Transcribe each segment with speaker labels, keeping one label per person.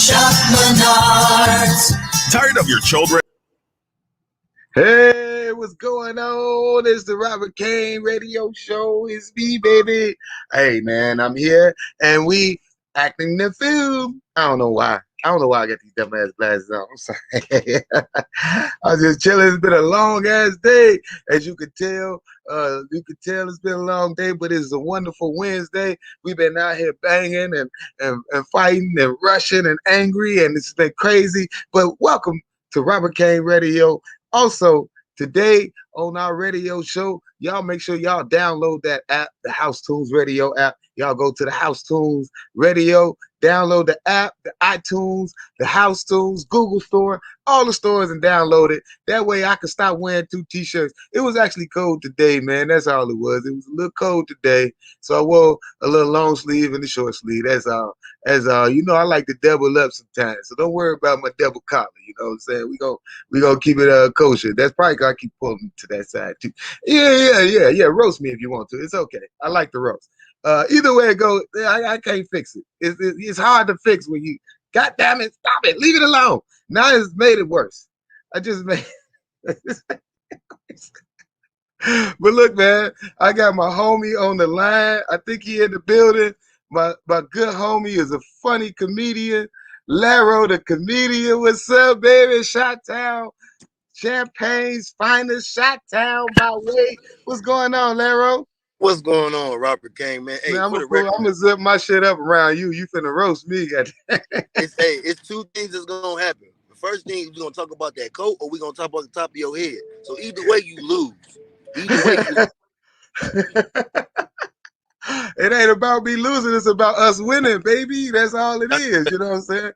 Speaker 1: Shop Menards.
Speaker 2: Tired of your children?
Speaker 3: Hey, what's going on? It's the Robert Kane radio show. It's me, baby. Hey, man, I'm here and we acting the film. I don't know why. I don't know why I got these dumbass glasses on. I'm sorry. I was just chilling. It's been a long ass day, as you could tell. It's been a long day, but it's a wonderful Wednesday. We've been out here banging and fighting and rushing and angry, and it's been crazy. But welcome to Robert Kane Radio. Also, today on our radio show, y'all make sure y'all download that app, the House Tunes Radio app. Y'all go to the House Tunes Radio, download the app, the iTunes, the House Tunes, Google Store, all the stores, and download it. That way I can stop wearing 2 t-shirts. It was actually cold today, man. That's all it was. It was a little cold today. So I wore a little long sleeve and a short sleeve. That's all. You know, I like to double up sometimes. So don't worry about my double collar. You know what I'm saying? We gonna keep it kosher. That's probably gonna keep pulling to that side too. Yeah. Roast me if you want to. It's okay. I like the roast. Either way it goes, I can't fix it. It's hard to fix when you, God damn it, stop it, leave it alone. Now it's made it worse. I just made But look, man, I got my homie on the line. I think he in the building. My good homie is a funny comedian. Laro, the comedian. What's up, baby? Shot-Town, Champagne's finest, Shot-Town by way. What's going on, Laro?
Speaker 4: What's going on, Robert Kane, man? Hey,
Speaker 3: Man, I'm
Speaker 4: for the record,
Speaker 3: gonna zip my shit up around you. You finna roast me.
Speaker 4: it's 2 things that's gonna happen. The first thing, we're gonna talk about that coat, or we're gonna talk about the top of your head. So either way, you lose.
Speaker 3: It ain't about me losing. It's about us winning, baby. That's all it is. You know what I'm saying?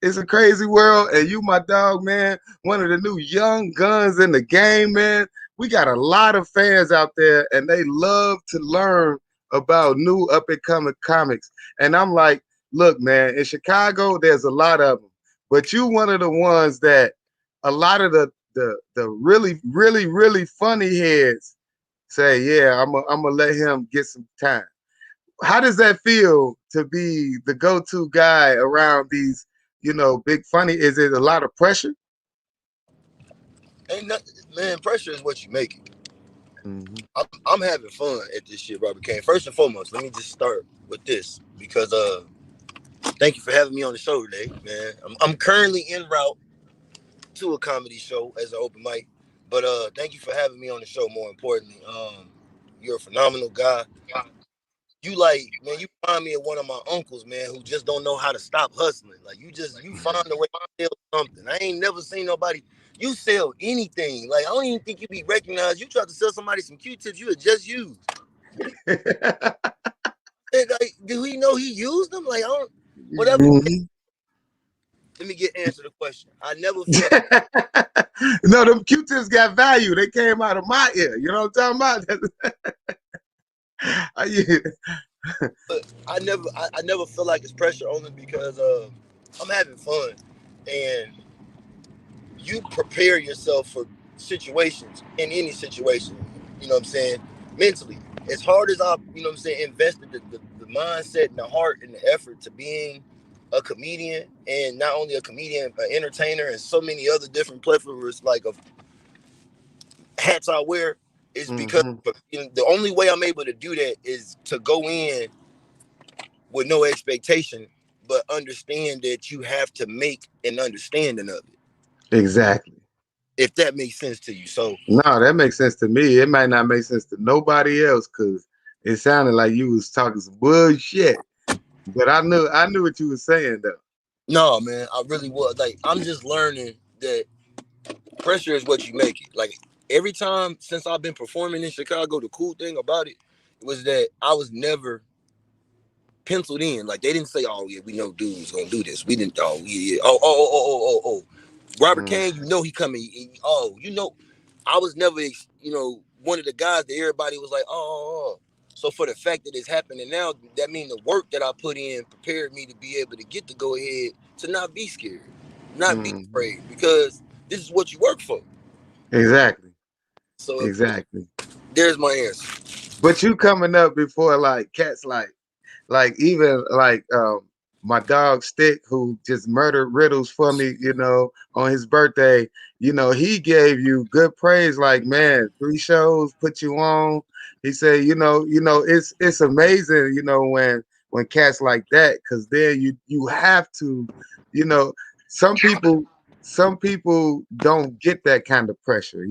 Speaker 3: It's a crazy world, and you, my dog, man. One of the new young guns in the game, man. We got a lot of fans out there, and they love to learn about new up-and-coming comics. And I'm like, look, man, in Chicago, there's a lot of them, but you one of the ones that a lot of the really, really, really funny heads say, yeah, I'm gonna let him get some time. How does that feel to be the go-to guy around these, big funny? Is it a lot of pressure?
Speaker 4: Ain't nothing, man. Pressure is what you make it.
Speaker 3: Mm-hmm.
Speaker 4: I'm having fun at this shit, Robert Kane. First and foremost, let me just start with this because thank you for having me on the show today, man. I'm currently en route to a comedy show as an open mic, but thank you for having me on the show. More importantly, you're a phenomenal guy. You man, you remind me of one of my uncles, man, who just don't know how to stop hustling. Like you find a way to sell something. I ain't never seen nobody. You sell anything. Like I don't even think you be recognized. You tried to sell somebody some Q-tips you had just used. And, like, do he know he used them? Like I don't. Whatever.
Speaker 3: Mm-hmm.
Speaker 4: Let me answer the question. I never felt.
Speaker 3: No, them Q-tips got value. They came out of my ear. You know what I'm talking about?
Speaker 4: But I never feel like it's pressure only because I'm having fun, and you prepare yourself for situations in any situation. You know what I'm saying? Mentally, as hard as I, you know what I'm saying, invested the mindset and the heart and the effort to being a comedian, and not only a comedian, an entertainer, and so many other different plethoras like of hats I wear, is because the only way I'm able to do that is to go in with no expectation, but understand that you have to make an understanding of it.
Speaker 3: Exactly.
Speaker 4: If that makes sense to you. So
Speaker 3: no, that makes sense to me. It might not make sense to nobody else because it sounded like you was talking some bullshit. But I knew what you were saying though.
Speaker 4: No, man, I really was. Like, I'm just learning that pressure is what you make it. Like every time since I've been performing in Chicago, the cool thing about it was that I was never penciled in. Like they didn't say, "Oh yeah, we know dude's gonna do this." We didn't. Oh yeah. Oh. Robert Kane, you know he coming. I was never, one of the guys that everybody was like, oh. So for the fact that it's happening now, that means the work that I put in prepared me to be able to get to go ahead to not be scared, not be afraid, because this is what you work for.
Speaker 3: Exactly.
Speaker 4: So
Speaker 3: exactly.
Speaker 4: There's my answer.
Speaker 3: But you coming up before like cats like even like my dog Stick, who just murdered Riddles for me, on his birthday, he gave you good praise. Like, man, 3 shows put you on. He said, it's amazing, when cats like that, because then you have to, you know, some people don't get that kind of pressure.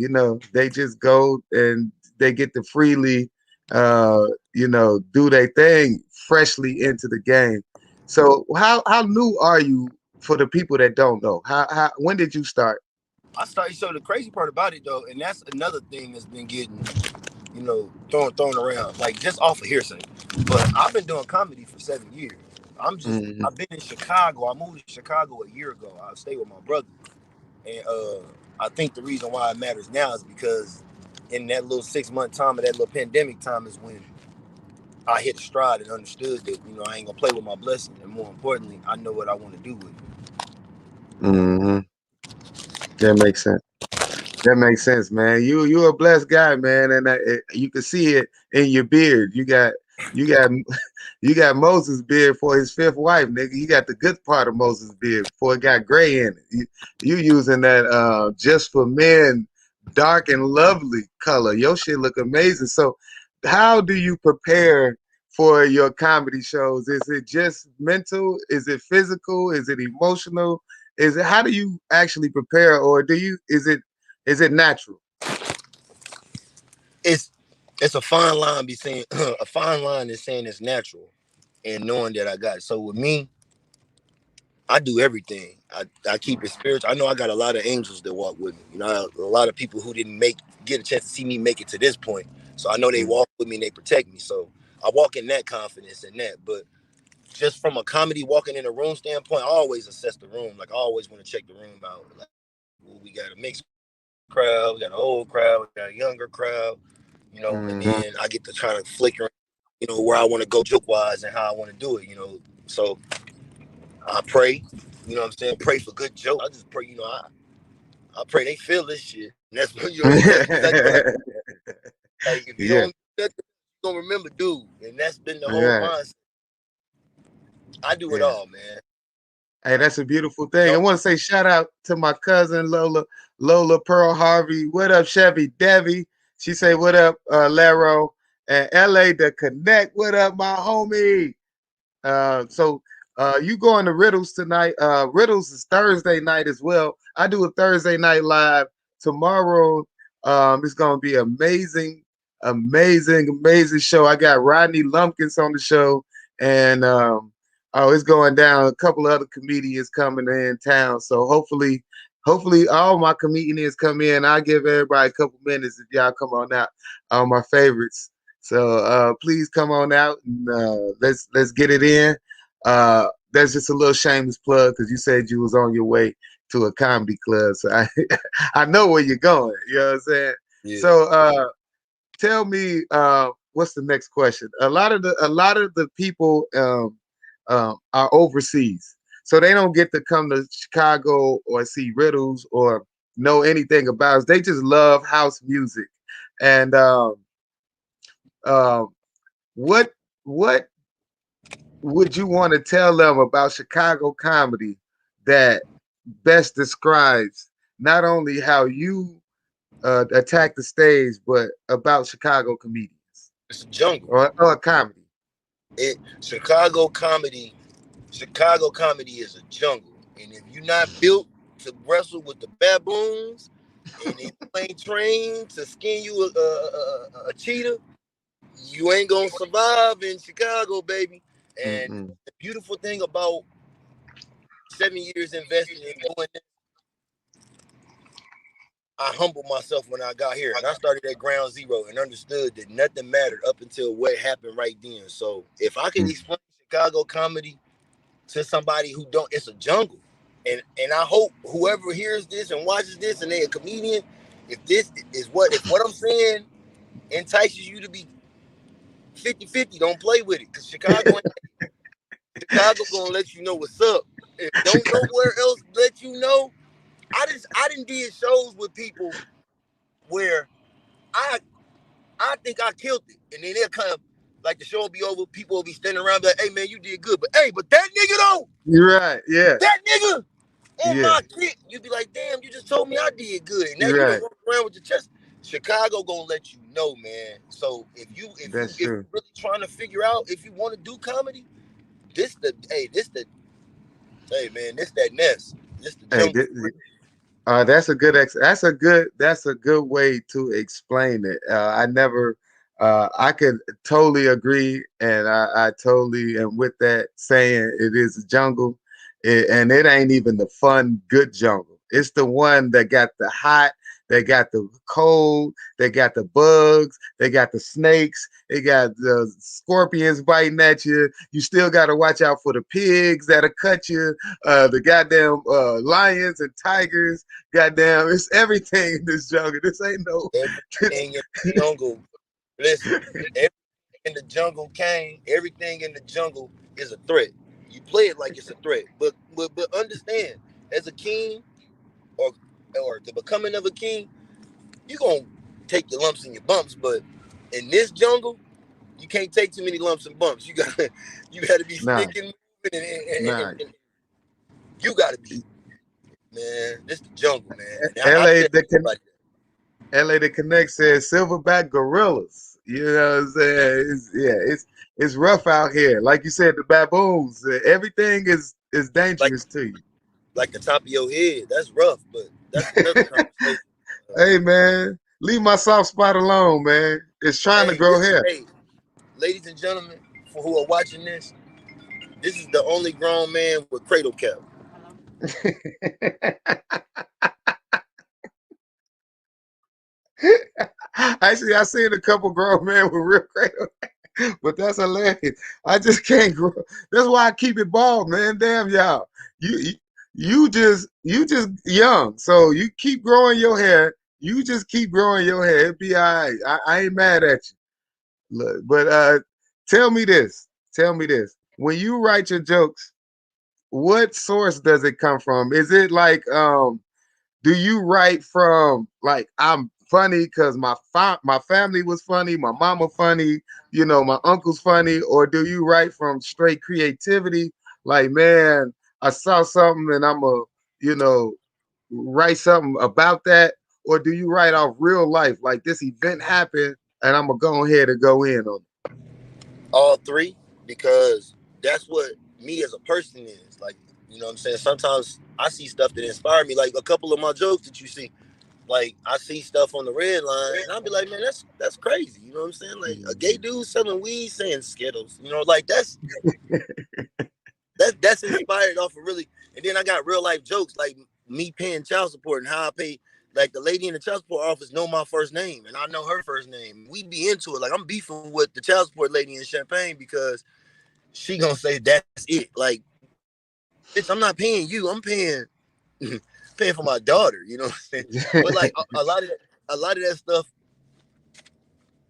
Speaker 3: They just go and they get to freely, do their thing freshly into the game. So how new are you for the people that don't know? How when did you start?
Speaker 4: I started. So the crazy part about it though, and that's another thing that's been getting, thrown around, like just off of hearsay. But I've been doing comedy for 7 years.
Speaker 3: Mm-hmm.
Speaker 4: I've been in Chicago. I moved to Chicago a year ago. I stayed with my brother. And I think the reason why it matters now is because in that little 6 month time of that little pandemic time is when I hit a stride and understood that, I ain't gonna play with my blessing. And more importantly, I know what I want to do with it.
Speaker 3: Mm-hmm. That makes sense. That makes sense, man. You're a blessed guy, man, and you can see it in your beard. You got you got Moses' beard for his fifth wife, nigga. You got the good part of Moses' beard before it got gray in it. You using that just for men, dark and lovely color. Your shit look amazing. So, how do you prepare for your comedy shows? Is it just mental? Is it physical? Is it emotional? Is it how do you actually prepare, or is it natural?
Speaker 4: It's it's a fine line be saying a fine line is saying it's natural and knowing that I got it. So with me, I do everything. I keep it spiritual. I know I got a lot of angels that walk with me. A lot of people who didn't get a chance to see me make it to this point. So I know they walk with me and they protect me. So I walk in that confidence in that. But just from a comedy walking in a room standpoint, I always assess the room. Like I always want to check the room out. Like, well, we got a mixed crowd, we got an old crowd, we got a younger crowd, and
Speaker 3: Mm-hmm.
Speaker 4: then I get to try to flicker, where I want to go joke wise and how I want to do it. So I pray, what I'm saying, pray for good joke. I just pray, I pray they feel this shit. And that's what that's exactly what happens. Like if you
Speaker 3: Yeah,
Speaker 4: don't do that, you gonna remember dude. And that's been the whole
Speaker 3: right.
Speaker 4: mindset. I do it
Speaker 3: Yeah.
Speaker 4: all, man.
Speaker 3: Hey, that's a beautiful thing. I
Speaker 4: Jump.
Speaker 3: want to say shout out to my cousin Lola Pearl Harvey. What up, Chevy Debbie? She say, what up, Laro? And LA the Connect. What up, my homie? So you going to Riddles tonight? Riddles is Thursday night as well. I do a Thursday night live tomorrow. It's gonna be amazing, amazing, amazing show. I got Rodney Lumpkins on the show, and it's going down. A couple of other comedians coming in town. So hopefully all my comedians come in. I'll give everybody a couple minutes if y'all come on out. All my favorites. So please come on out and let's get it in. That's just a little shameless plug because you said you was on your way to a comedy club. So I I know where you're going. You know what I'm saying?
Speaker 4: Yeah.
Speaker 3: So tell me what's the next question? A lot of the people are overseas. So they don't get to come to Chicago or see Riddles or know anything about us. They just love house music. And um, what what would you want to tell them about Chicago comedy that best describes not only how you attack the stage, but about Chicago comedians
Speaker 4: It's a jungle.
Speaker 3: or comedy?
Speaker 4: Chicago comedy is a jungle. And if you're not built to wrestle with the baboons, and if you ain't trained to skin you a cheetah, you ain't gonna survive in Chicago, baby. And
Speaker 3: Mm-mm.
Speaker 4: the beautiful thing about 7 years invested in doing this, I humbled myself when I got here, and I started at ground zero and understood that nothing mattered up until what happened right then. So if I could explain Chicago comedy to somebody who don't, it's a jungle. And I hope whoever hears this and watches this and they're a comedian, if what I'm saying entices you to be 50-50, don't play with it. Cause Chicago gonna let you know what's up. If don't know
Speaker 3: Chicago.
Speaker 4: where else let you know. I didn't did shows with people where I I think I killed it. And then they'll come like the show will be over, people will be standing around like, hey man, you did good. But hey, but that nigga though,
Speaker 3: You're right. Yeah.
Speaker 4: that nigga on
Speaker 3: Yeah.
Speaker 4: my kid, you be like, damn, you just told me I did good. And now
Speaker 3: You're
Speaker 4: you don't
Speaker 3: right.
Speaker 4: walk around with your chest. Chicago gonna let you know, man. So
Speaker 3: That's
Speaker 4: if
Speaker 3: true.
Speaker 4: you're really trying to figure out if you want to do comedy, this the hey man, this that nest. This the
Speaker 3: Hey,
Speaker 4: jungle.
Speaker 3: that's a good that's a good way to explain it. I never I could totally agree, and I totally am with that saying it is a jungle, and it ain't even the fun good jungle. It's the one that got the hot, they got the cold, they got the bugs, they got the snakes, they got the scorpions biting at you. You still got to watch out for the pigs that'll cut you, the goddamn lions and tigers. Goddamn, it's everything in this jungle. This ain't no.
Speaker 4: Everything in the jungle. Listen, everything in the jungle, Kane. Everything in the jungle is a threat. You play it like it's a threat, but understand, as a king or the becoming of a king, you gonna take your lumps and your bumps. But in this jungle, you can't take too many lumps and bumps. You gotta be
Speaker 3: Nah,
Speaker 4: sticking,
Speaker 3: nah.
Speaker 4: and you gotta be, man. This the jungle, man. And I
Speaker 3: LA
Speaker 4: tell
Speaker 3: the
Speaker 4: everybody
Speaker 3: LA the Connect says silverback gorillas. You know what I'm saying? It's rough out here. Like you said, the baboons. Everything is
Speaker 4: like
Speaker 3: dangerous to you.
Speaker 4: like the top of your head. That's rough, but that's another conversation.
Speaker 3: Hey man, leave my soft spot alone, man. It's trying to
Speaker 4: Hey,
Speaker 3: grow hair.
Speaker 4: hey, ladies and gentlemen, for who are watching this, this is the only grown man with cradle cap.
Speaker 3: Actually, I seen a couple grown men with real cradle, but that's hilarious. I just can't grow. That's why I keep it bald, man. Damn y'all. You you just young, so you keep growing your hair. You just keep growing your hair. It be all right. I ain't mad at you. Look, but tell me this. Tell me this. When you write your jokes, what source does it come from? Is it like do you write from like I'm funny because my family was funny, my mama funny, my uncle's funny, or do you write from straight creativity? Like, man, I saw something and I'm a, you know, write something about that, or do you write off real life? Like this event happened and I'm gonna go ahead and go in on
Speaker 4: All three, because that's what me as a person is. Like, you know what I'm saying? Sometimes I see stuff that inspire me. Like a couple of my jokes that you see. Like I see stuff on the red line and I'll be like, man, that's crazy. You know what I'm saying? Like a gay
Speaker 3: it.
Speaker 4: dude selling weed saying Skittles. You know, like that's inspired off of really. And then I got real life jokes like me paying child support and how I pay. Like the lady in the child support office know my first name and I know her first name. We be into it. Like I'm beefing with the child support lady in Champagne because she gonna say that's it. Like, bitch, I'm not paying you. I'm paying paying for my daughter. You know what I'm saying? But like a lot of that stuff,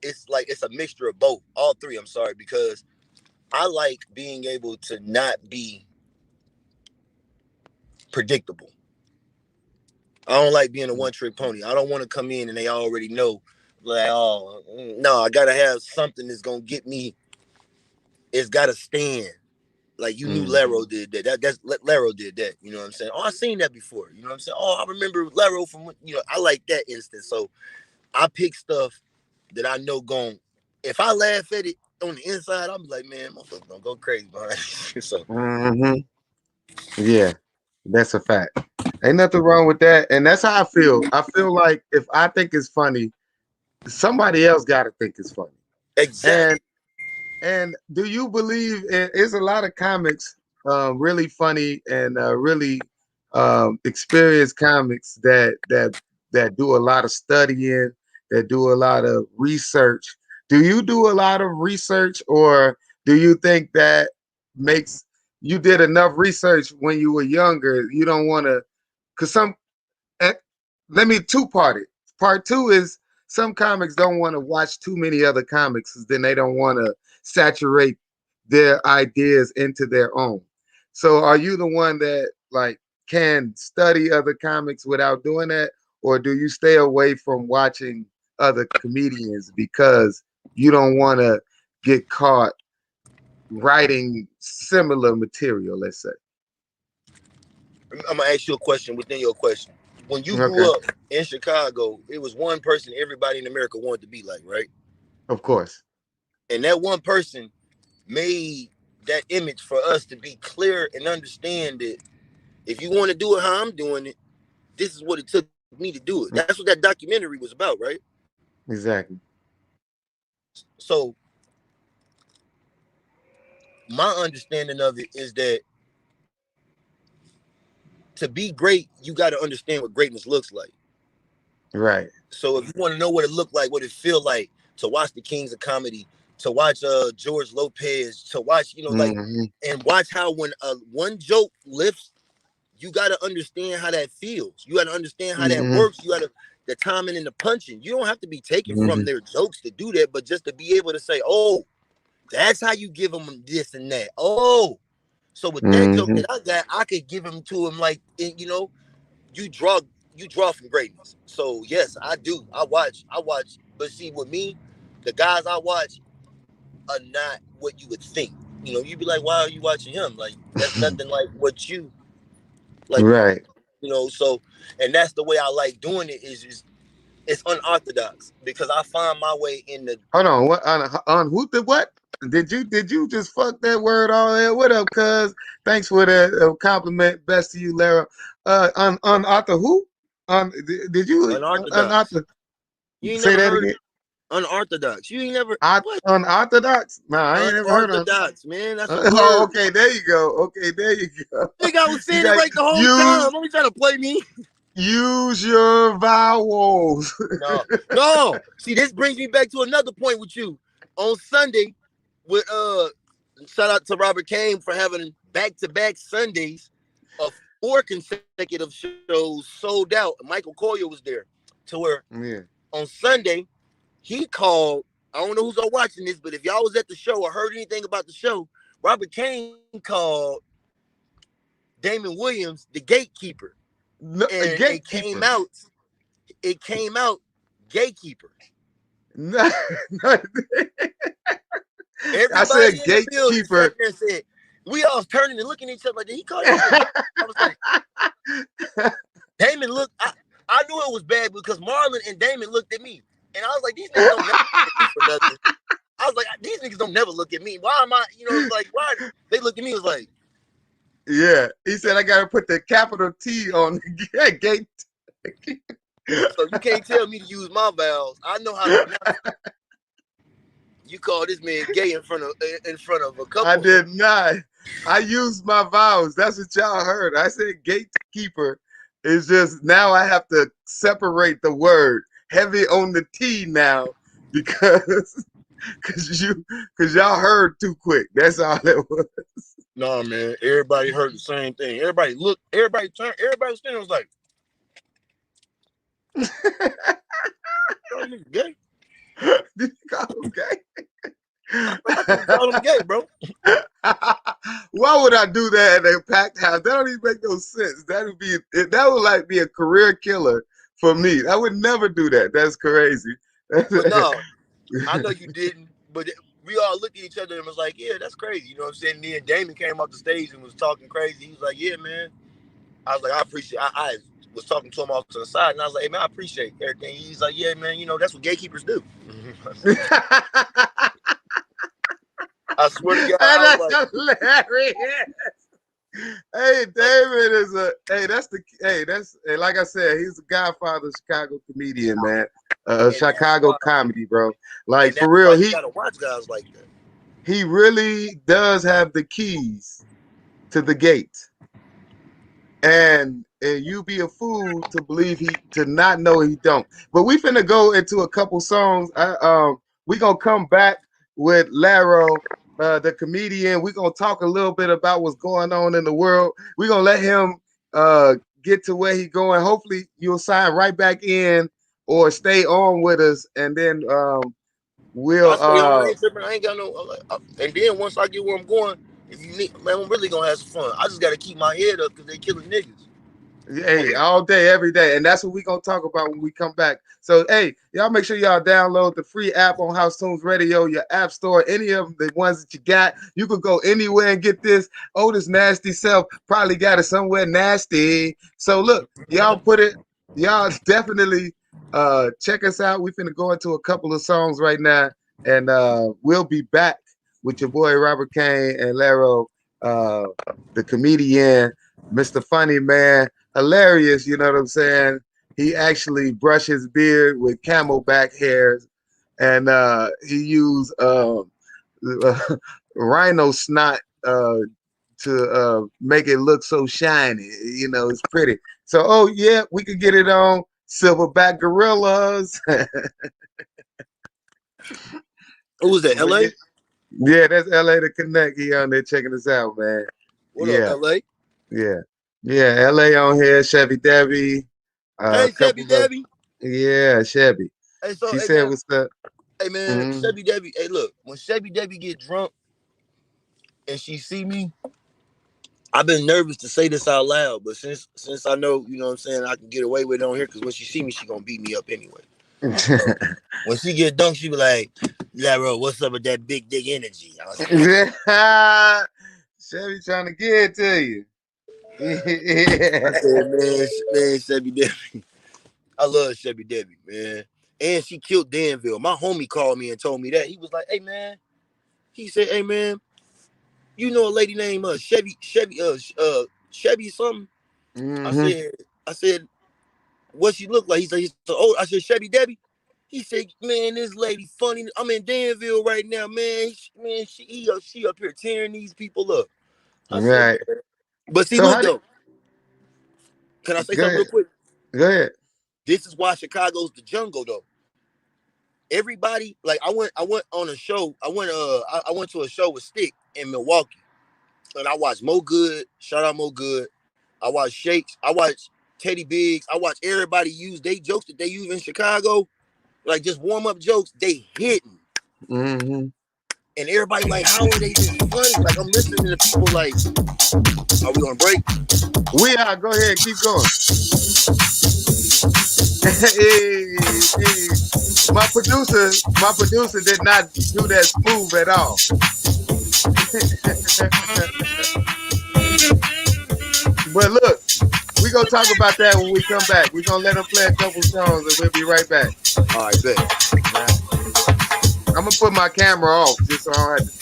Speaker 4: it's like it's a mixture of both. All three. I'm sorry because I like being able to not be predictable. I don't like being a one trick pony. I don't want to come in and they already know. Like, oh no, I gotta have something that's gonna get me. It's gotta stand. Like you knew
Speaker 3: Mm.
Speaker 4: Laro did that. That's Laro did that. You know what I'm saying? Oh, I seen that before. You know what I'm saying? Oh, I remember Laro from I like that instance. So I pick stuff that I know going. If I laugh at it on the inside, I'm like, man, motherfucker gonna go crazy behind it. So
Speaker 3: Hmm. Yeah, that's a fact. Ain't nothing wrong with that. And that's how I feel. I feel like if I think it's funny, somebody else got to think it's funny. And
Speaker 4: exactly.
Speaker 3: do you believe it's a lot of comics really funny and really experienced comics that do a lot of studying, that do a lot of research. Do you do a lot of research, or do you think that makes you did enough research when you were younger? You don't want to, because eh, let me two-part it. Part two is some comics don't want to watch too many other comics, 'cause then they don't want to saturate their ideas into their own. So are you the one that like can study other comics without doing that, or do you stay away from watching other comedians because you don't want to get caught writing similar material, let's say.
Speaker 4: I'm gonna ask you a question within your question. When you
Speaker 3: Okay.
Speaker 4: grew up in Chicago, it was one person everybody in America wanted to be like, right?
Speaker 3: Of course.
Speaker 4: And that one person made that image for us to be clear and understand that if you want to do it how I'm doing it, this is what it took me to do it. That's what that documentary was about, right?
Speaker 3: Exactly.
Speaker 4: So my understanding of it is that to be great, you got to understand what greatness looks like.
Speaker 3: Right.
Speaker 4: So if you want to know what it looked like, what it feel like to watch the Kings of Comedy, to watch George Lopez, to watch, like,
Speaker 3: Mm-hmm.
Speaker 4: and watch how when one joke lifts, you got to understand how that feels. You got to understand how that
Speaker 3: Mm-hmm.
Speaker 4: works. You got to the timing and the punching. You don't have to be taken from
Speaker 3: Mm-hmm.
Speaker 4: their jokes to do that, but just to be able to say, oh, that's how you give them this and that. Oh, so with that joke
Speaker 3: Mm-hmm.
Speaker 4: that I got, I could give them to him like, you draw from greatness. So yes, I do. I watch. But see, with me, the guys I watch are not what you would think. You'd be like, why are you watching him? Like that's nothing like what you like.
Speaker 3: Right.
Speaker 4: So, and that's the way I like doing it. Is just it's unorthodox because I find my way in the.
Speaker 3: Hold on. What on who the what? Did you just fuck that word all there? What up, cuz? Thanks for that compliment. Best to you, Lara. On Arthur who? Did you on
Speaker 4: Unorthodox.
Speaker 3: Arthur?
Speaker 4: You ain't
Speaker 3: Say
Speaker 4: never
Speaker 3: that
Speaker 4: heard
Speaker 3: again.
Speaker 4: unorthodox. You ain't never what?
Speaker 3: Unorthodox? Nah, I ain't never heard of.
Speaker 4: Unorthodox, man. That's a
Speaker 3: Oh,
Speaker 4: word.
Speaker 3: okay. There you go. Okay, there you go.
Speaker 4: I think I was
Speaker 3: You
Speaker 4: saying it
Speaker 3: got
Speaker 4: right the whole
Speaker 3: use
Speaker 4: time. Don't be trying to play me.
Speaker 3: use your vowels.
Speaker 4: No. See, this brings me back to another point with you. On Sunday, with shout out to Robert Kane for having back-to-back Sundays of 4 consecutive shows sold out. Michael Collier was there. To where
Speaker 3: Yeah.
Speaker 4: on Sunday, he called. I don't know who's all watching this, but if y'all was at the show or heard anything about the show, Robert Kane called Damon Williams the gatekeeper.
Speaker 3: No, a
Speaker 4: And it came
Speaker 3: gatekeeper.
Speaker 4: out, gatekeeper.
Speaker 3: No, no, I
Speaker 4: Everybody
Speaker 3: said
Speaker 4: in the building sat
Speaker 3: gatekeeper.
Speaker 4: there and said, we all was turning and looking at each other like, did he call that nigga gay? I was like, Damon looked, I knew it was bad because Marlon and Damon looked at me. And I was like, these niggas don't never look at me for nothing. I was like, these niggas don't never look at me. Why am I, it's like, why? They looked at me, it was like.
Speaker 3: Yeah, he said I got to put the capital T on the gate.
Speaker 4: So you can't tell me to use my vowels. I know how to pronounce it. You call this man gay in front of a
Speaker 3: I
Speaker 4: couple.
Speaker 3: did not. I used my vowels. That's what y'all heard. I said gatekeeper. It's just now I have to separate the word heavy on the T now because y'all heard too quick. That's all it was.
Speaker 4: No, man. Everybody heard the same thing. Everybody looked. Everybody turned. Everybody was standing. Was like, "Oh, nigga gay."
Speaker 3: Did you call him gay?
Speaker 4: I think you called him gay, bro.
Speaker 3: Why would I do that in a packed house? That don't even make no sense. That would like be a career killer for me. I would never do that. That's crazy.
Speaker 4: But no, I know you didn't. But we all looked at each other and was like, "Yeah, that's crazy." You know what I'm saying? And then Damon came off the stage and was talking crazy. He was like, "Yeah, man." I was like, "I appreciate." I was talking to him off to the side, and I was like, "Hey, man, I appreciate everything." He's like, "Yeah, man. That's what gatekeepers do." I swear to God, I was
Speaker 3: That's
Speaker 4: like,
Speaker 3: hilarious. Hey, David is like I said, he's the godfather of Chicago comedian, man.
Speaker 4: and that's
Speaker 3: Chicago
Speaker 4: why,
Speaker 3: comedy, bro. Like
Speaker 4: and
Speaker 3: for
Speaker 4: that's
Speaker 3: real,
Speaker 4: why you gotta watch guys like that.
Speaker 3: he really does have the keys to the gate. And you be a fool to believe to not know he don't. But we finna go into a couple songs. We gonna come back with Laro, the comedian. We gonna talk a little bit about what's going on in the world. We gonna let him get to where he going. Hopefully you'll sign right back in or stay on with us, and then we'll
Speaker 4: I stay on. I ain't tripping. I ain't got no. And then once I get where I'm going, if you need, man, I'm really gonna have some fun. I just gotta keep my head up because they killing niggas.
Speaker 3: Hey, all day, every day. And that's what we're going to talk about when we come back. So, hey, y'all make sure y'all download the free app on House Tunes Radio, your app store, any of them, the ones that you got. You could go anywhere and get this. Otis nasty self probably got it somewhere nasty. So, look, y'all definitely check us out. We're finna go into a couple of songs right now, and we'll be back with your boy Robert Kane and Laro, the comedian, Mr. Funny Man. Hilarious, you know what I'm saying? He actually brushed his beard with camelback hairs, and he used rhino snot to make it look so shiny. You know, it's pretty. So, oh yeah, we could get it on Silverback Gorillas.
Speaker 4: Who was that? LA?
Speaker 3: Yeah, that's LA to Connect. He on there checking us out, man.
Speaker 4: What up, LA?
Speaker 3: Yeah. Yeah, LA on here, Chevy Debbie.
Speaker 4: Hey, Chevy Debbie.
Speaker 3: Yeah, Chevy.
Speaker 4: Hey, so,
Speaker 3: She
Speaker 4: hey,
Speaker 3: said,
Speaker 4: man,
Speaker 3: what's up?
Speaker 4: Hey, man, Chevy Debbie. Hey, look, when Chevy Debbie get drunk and she see me, I've been nervous to say this out loud, but since I know, you know what I'm saying, I can get away with it on here, because when she see me, she gonna beat me up anyway. So, when she get dunked, she be like, Laro, what's up with that big dick energy?
Speaker 3: Chevy trying to get it to you.
Speaker 4: I said, man, Chevy Debbie. I love Chevy Debbie, man. And she killed Danville. My homie called me and told me that. He was like, hey, man. He said, hey, man, you know a lady named Chevy something? I said, what she look like? He said, oh, I said, Chevy Debbie. He said, man, this lady funny. I'm in Danville right now, man. She up here tearing these people up. I said, man. But see, look, though. Can I say something real quick?
Speaker 3: Go ahead.
Speaker 4: This is why Chicago's the jungle, though. Everybody, like, I went on a show. I went to a show with Stick in Milwaukee, and I watched Mo Good. Shout out Mo Good. I watched Shakes. I watched Teddy Biggs. I watched everybody use they jokes that they use in Chicago, like just warm up jokes. They hitting, and everybody like, how are they this funny? Like, I'm listening to people like, are we on break?
Speaker 3: We are. Go ahead, keep going. Hey. My producer did not do that smooth at all. But look, we're going to talk about that when we come back. We're going to let them play a couple songs and we'll be right back.
Speaker 4: All right, bet.
Speaker 3: I'm going to put my camera off just so I don't have to see.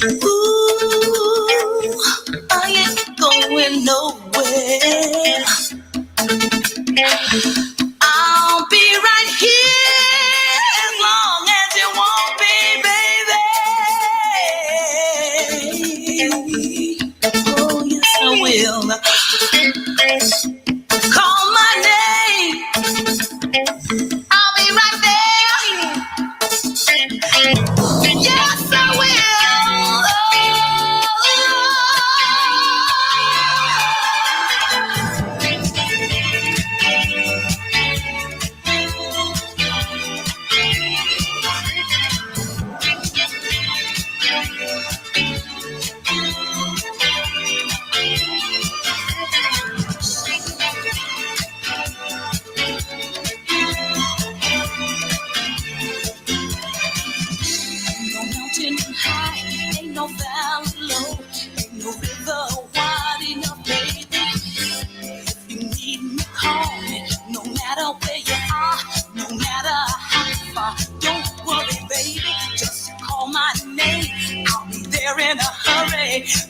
Speaker 1: Ooh, I ain't going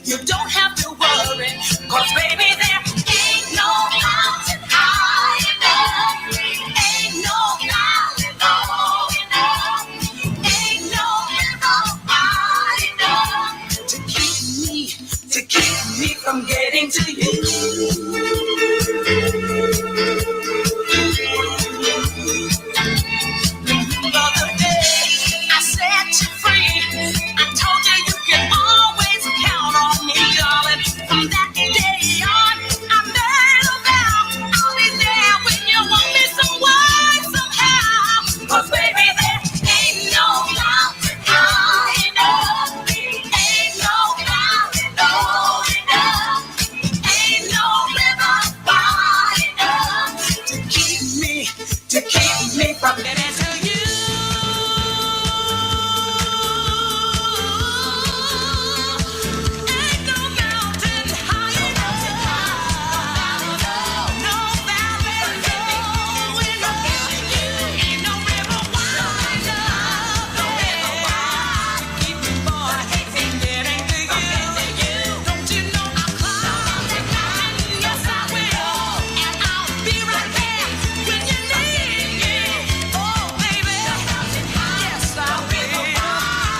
Speaker 1: You don't have to worry, cause baby, there ain't no mountain high enough. Ain't no valley low enough. Ain't no river wide enough to keep me from getting to you. The other day, I set you free. I told you you can always count on me, darling. From that day on, I made a vow I'll be there when you want me some way, somehow. Cause baby, there ain't no mountain high enough. Ain't no valley low enough. Ain't no river wide enough to keep me from getting to you. Ain't no mountain high enough. No valley low enough. Ain't no river wide enough. To keep me, boy, from getting to you. Don't you know I'll climb the mountain? Yes, I will. And I'll be right there when you need me. Oh, baby, yes, I will.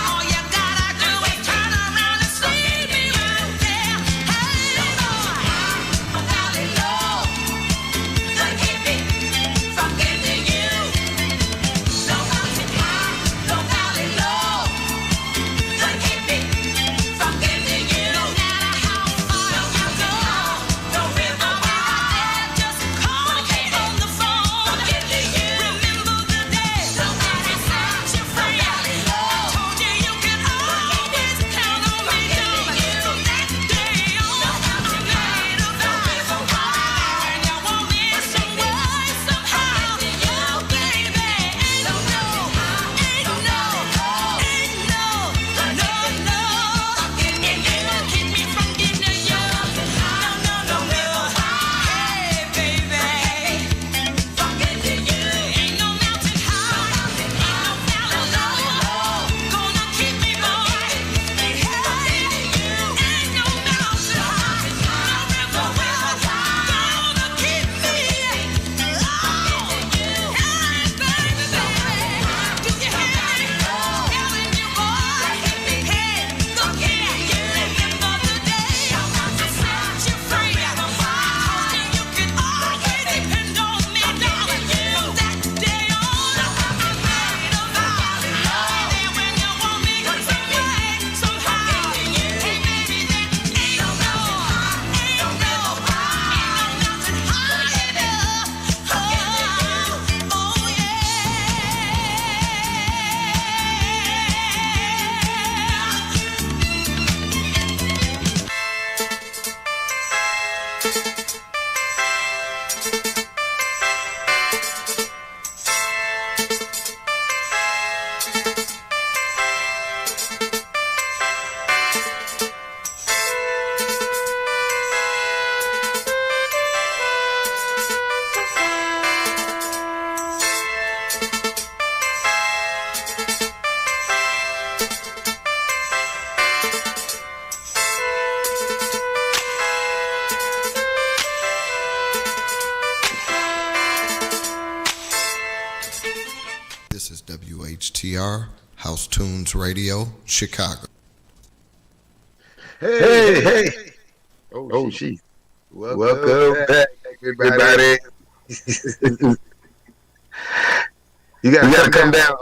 Speaker 1: All you gotta do is turn around and see me right there. Hey, boy, valley low, to keep me from getting to you. No mountain high, no valley low, to keep me from getting to you. No matter how far you go, no river wide, just call me on the phone. Remember the day that I set you free. Told you you can always count on me, darling. From that day on, I made a vow. And you want me some way, somehow. Oh, baby, ain't no, ain't no. It ain't keep me from getting to you. No. Hey, baby, from getting to you. Ain't no mountain high, ain't no valley low. Gonna keep me, boy. Hey, ain't no mountain high, no river wide. Gonna keep me. Oh, hey, baby, do you hear me? Telling you, boy. Hey, look here. Remember the day I set you free. Told you you could always depend on me, darling. From that day on, I made a vow. And when you want me some way, somehow. Hey, baby, there ain't no mountain high enough. Oh,
Speaker 2: This is WHTR, House Tunes Radio, Chicago.
Speaker 3: Hey. Oh, she. Welcome back, everybody. You gotta come down.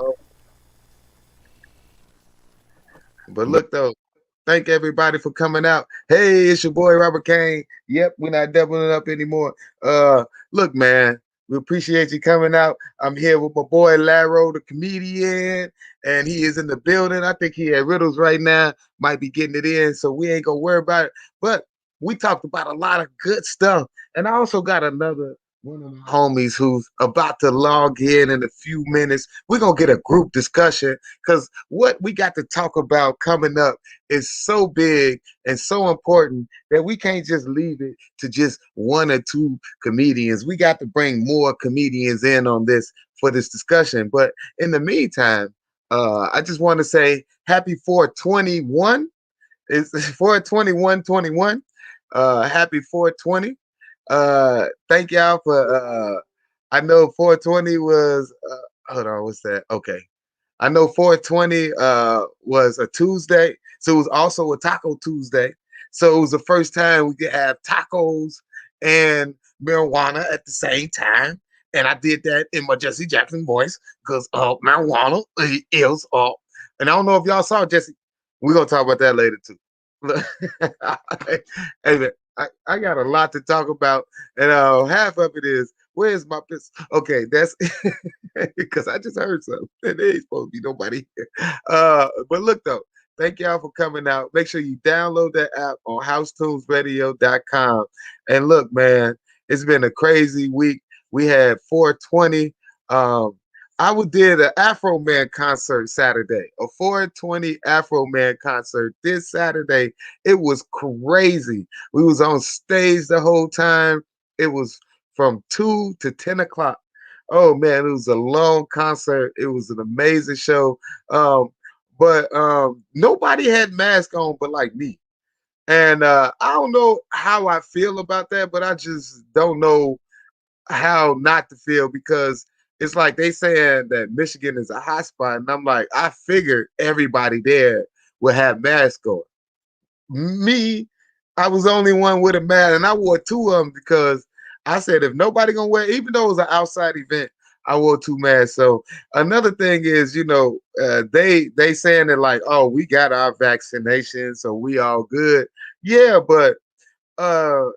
Speaker 3: But look though, thank everybody for coming out. Hey, it's your boy Robert Kane. Yep, we're not doubling up anymore. Look, man, we appreciate you coming out. I'm here with my boy Laro, the comedian, and he is in the building. I think he at Riddles right now, might be getting it in, so we ain't gonna worry about it. But we talked about a lot of good stuff, and I also got another one of my homies who's about to log in a few minutes. We're gonna get a group discussion because what we got to talk about coming up is so big and so important that we can't just leave it to just one or two comedians. We got to bring more comedians in on this for this discussion. But in the meantime, I just want to say happy 421. It's 4/20/121. Happy 420. Thank y'all for I know 420 was hold on, what's that? Okay. I know 420 was a Tuesday, so it was also a Taco Tuesday. So it was the first time we could have tacos and marijuana at the same time. And I did that in my Jesse Jackson voice because marijuana is up. And I don't know if y'all saw Jesse. We're gonna talk about that later too. Look, hey man, I got a lot to talk about, and half of it is where's my pistol? Okay, that's because I just heard something. There ain't supposed to be nobody here. But look though, thank y'all for coming out. Make sure you download that app on housetunesradio.com. And look, man, it's been a crazy week. We had 420. Um, did an Afro Man concert Saturday, a 420 Afro Man concert this Saturday. It was crazy. We was on stage the whole time. It was from 2 to 10 o'clock. Oh man, it was a long concert. It was an amazing show. But nobody had mask on but like me. And I don't know how I feel about that, but I just don't know how not to feel because it's like they saying that Michigan is a hot spot, and I'm like, I figured everybody there would have masks on. Me, I was the only one with a mask, and I wore two of them because I said if nobody gonna wear, even though it was an outside event, I wore two masks. So another thing is, they saying that like, oh, we got our vaccination, so we all good. Yeah, but uh,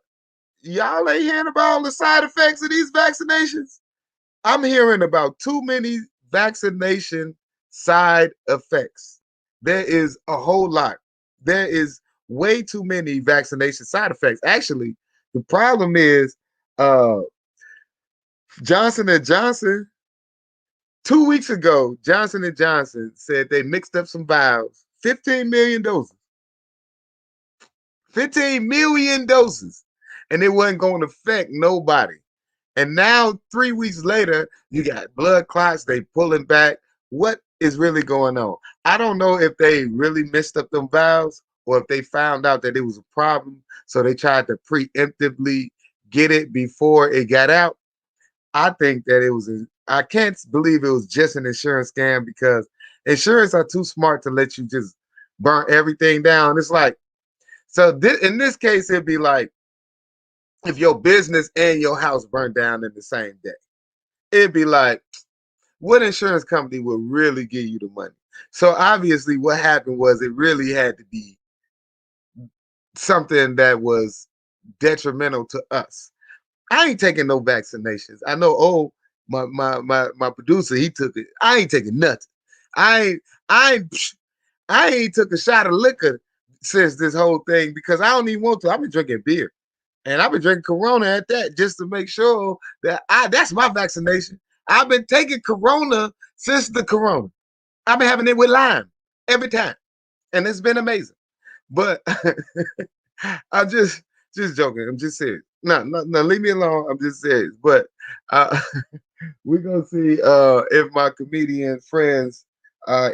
Speaker 3: y'all ain't hearing about all the side effects of these vaccinations. I'm hearing about too many vaccination side effects. There is a whole lot. There is way too many vaccination side effects. Actually, the problem is uh, Johnson and Johnson. 2 weeks ago, Johnson and Johnson said they mixed up some vials, 15 million doses, 15 million doses, and it wasn't going to affect nobody. And now 3 weeks later, you got blood clots, they pulling back. What is really going on? I don't know if they really messed up them valves or if they found out that it was a problem. So they tried to preemptively get it before it got out. I think that I can't believe it was just an insurance scam because insurance are too smart to let you just burn everything down. It's like, in this case, it'd be like if your business and your house burned down in the same day. It'd be like, what insurance company would really give you the money? So obviously, what happened was it really had to be something that was detrimental to us. I ain't taking no vaccinations. I know. Oh, my producer, he took it. I ain't taking nothing. I ain't I ain't I ain't took a shot of liquor since this whole thing because I don't even want to. I've been drinking beer. And I've been drinking Corona at that just to make sure that that's my vaccination. I've been taking Corona since the Corona. I've been having it with lime every time. And it's been amazing. But I'm just joking. I'm just serious. No, leave me alone. I'm just serious. But uh, we're gonna see if my comedian friends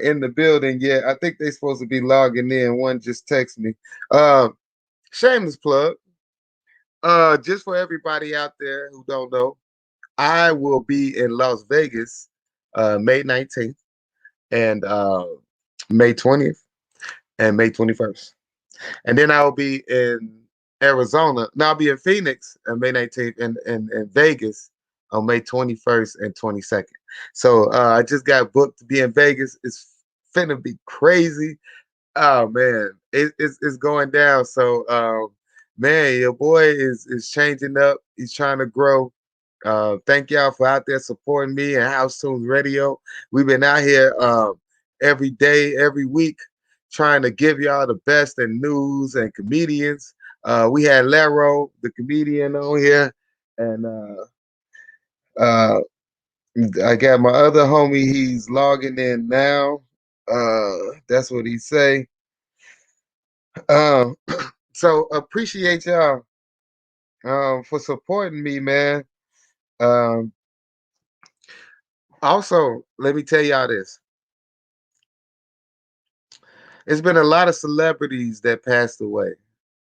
Speaker 3: in the building yet. I think they're supposed to be logging in. One just texted me. Shameless plug. Just for everybody out there who don't know, I will be in Las Vegas May 19th and May 20th and May 21st. And then I'll be in Arizona. Now I'll be in Phoenix on May 19th and Vegas on May 21st and 22nd. So I just got booked to be in Vegas. It's finna be crazy. Oh man, it's going down. So man, your boy is changing up. He's trying to grow. Thank y'all for out there supporting me and House Tunes Radio. We've been out here every day, every week, trying to give y'all the best in news and comedians. We had Lero, the comedian, on here, and uh, I got my other homie. He's logging in now. That's what he say. Um, so appreciate y'all for supporting me, man. Um, Also, let me tell y'all this. It's been a lot of celebrities that passed away.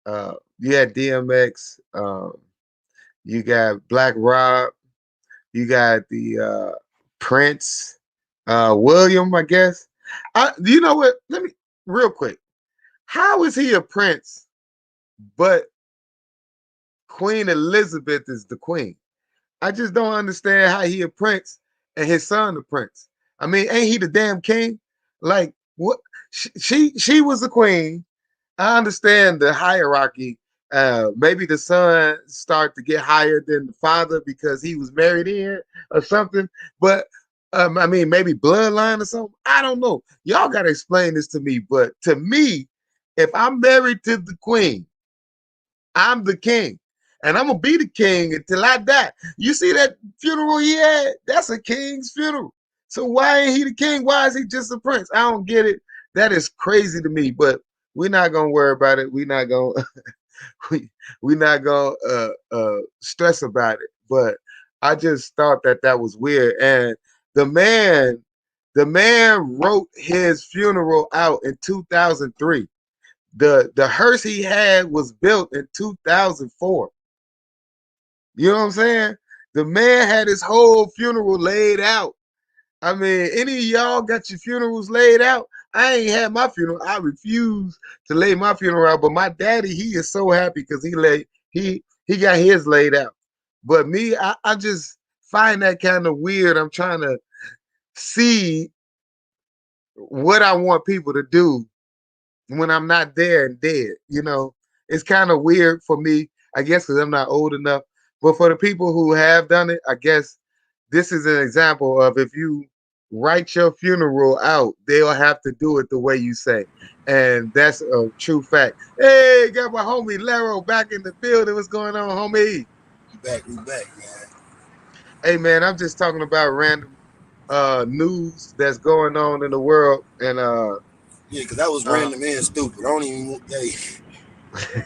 Speaker 3: You had DMX. You got Black Rob. You got the Prince. William, I guess. You know what? Let me real quick. How is he a prince, but Queen Elizabeth is the queen? I just don't understand how he a prince and his son a prince. I mean, ain't he the damn king? Like what? She was the queen. I understand the hierarchy. Maybe the son start to get higher than the father because he was married in or something. But I mean, maybe bloodline or something. I don't know. Y'all got to explain this to me. But to me, if I'm married to the queen, I'm the king. And I'm gonna be the king until I die. You see that funeral he had? That's a king's funeral. So why ain't he the king? Why is he just a prince? I don't get it. That is crazy to me. But we're not gonna worry about it. We're not gonna we're not gonna stress about it. But I just thought that that was weird. And the man, the man wrote his funeral out in 2003. The hearse he had was built in 2004. You know what I'm saying? The man had his whole funeral laid out. I mean, any of y'all got your funerals laid out? I ain't had my funeral. I refuse to lay my funeral out. But my daddy, he is so happy because he got his laid out. But me, I just find that kind of weird. I'm trying to see what I want people to do when I'm not there and dead. You know, it's kind of weird for me, I guess, because I'm not old enough. But for the people who have done it, I guess this is an example of if you write your funeral out, they'll have to do it the way you say. And that's a true fact. Hey, got my homie Lero back in the building. What's going on, homie?
Speaker 4: We back, man.
Speaker 3: Hey, man, I'm just talking about random news that's going on in the world. And
Speaker 4: Yeah, because that was
Speaker 3: uh,
Speaker 4: random and stupid. I don't even. Hey,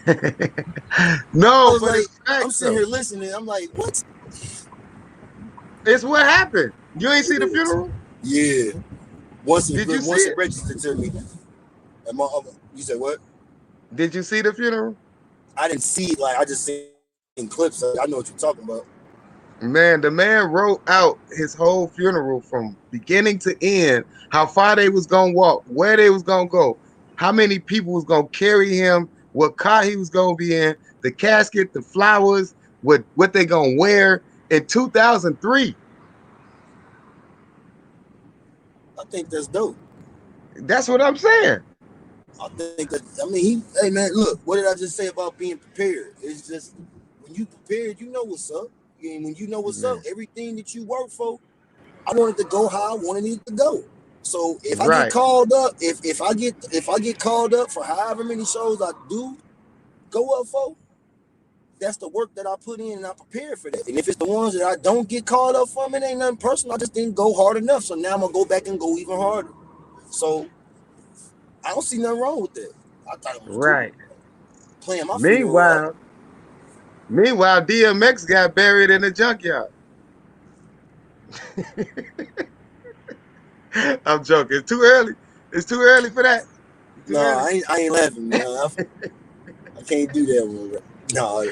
Speaker 4: I
Speaker 3: no,
Speaker 4: was
Speaker 3: but
Speaker 4: like,
Speaker 3: it's
Speaker 4: I'm
Speaker 3: facts
Speaker 4: sitting
Speaker 3: though.
Speaker 4: here listening. I'm like, what?
Speaker 3: It's what happened. You ain't
Speaker 4: It
Speaker 3: see the
Speaker 4: is.
Speaker 3: funeral?
Speaker 4: Yeah. Once
Speaker 3: Did you see
Speaker 4: it
Speaker 3: it?
Speaker 4: registered to me, and you said what?
Speaker 3: Did you see the funeral?
Speaker 4: I didn't see it. Like I just seen clips. Of it. I know what you're talking about.
Speaker 3: Man, the man wrote out his whole funeral from beginning to end, how far they was gonna walk, where they was gonna go, how many people was gonna carry him, what car he was gonna be in, the casket, the flowers, what they gonna wear in 2003.
Speaker 4: I think that's dope.
Speaker 3: That's what I'm saying.
Speaker 4: I think that. I mean, hey man, look. What did I just say about being prepared? It's just when you prepared, you know what's up. And when you know what's up,
Speaker 3: Man,
Speaker 4: everything that you work for, I wanted to go how I wanted it to go. So if I get
Speaker 3: right,
Speaker 4: called up, if I get called up for however many shows I do go up for, that's the work that I put in and I prepared for that. And if it's the ones that I don't get called up from, it ain't nothing personal. I just didn't go hard enough. So now I'm gonna go back and go even harder. So I don't see nothing wrong with that. I thought it was cool.
Speaker 3: right.
Speaker 4: Playing my funeral out.
Speaker 3: Meanwhile, meanwhile, DMX got buried in the junkyard. I'm joking. It's too early. It's too early for that. It's too
Speaker 4: No,
Speaker 3: early.
Speaker 4: I ain't laughing, man. I can't do that one. Bro. No,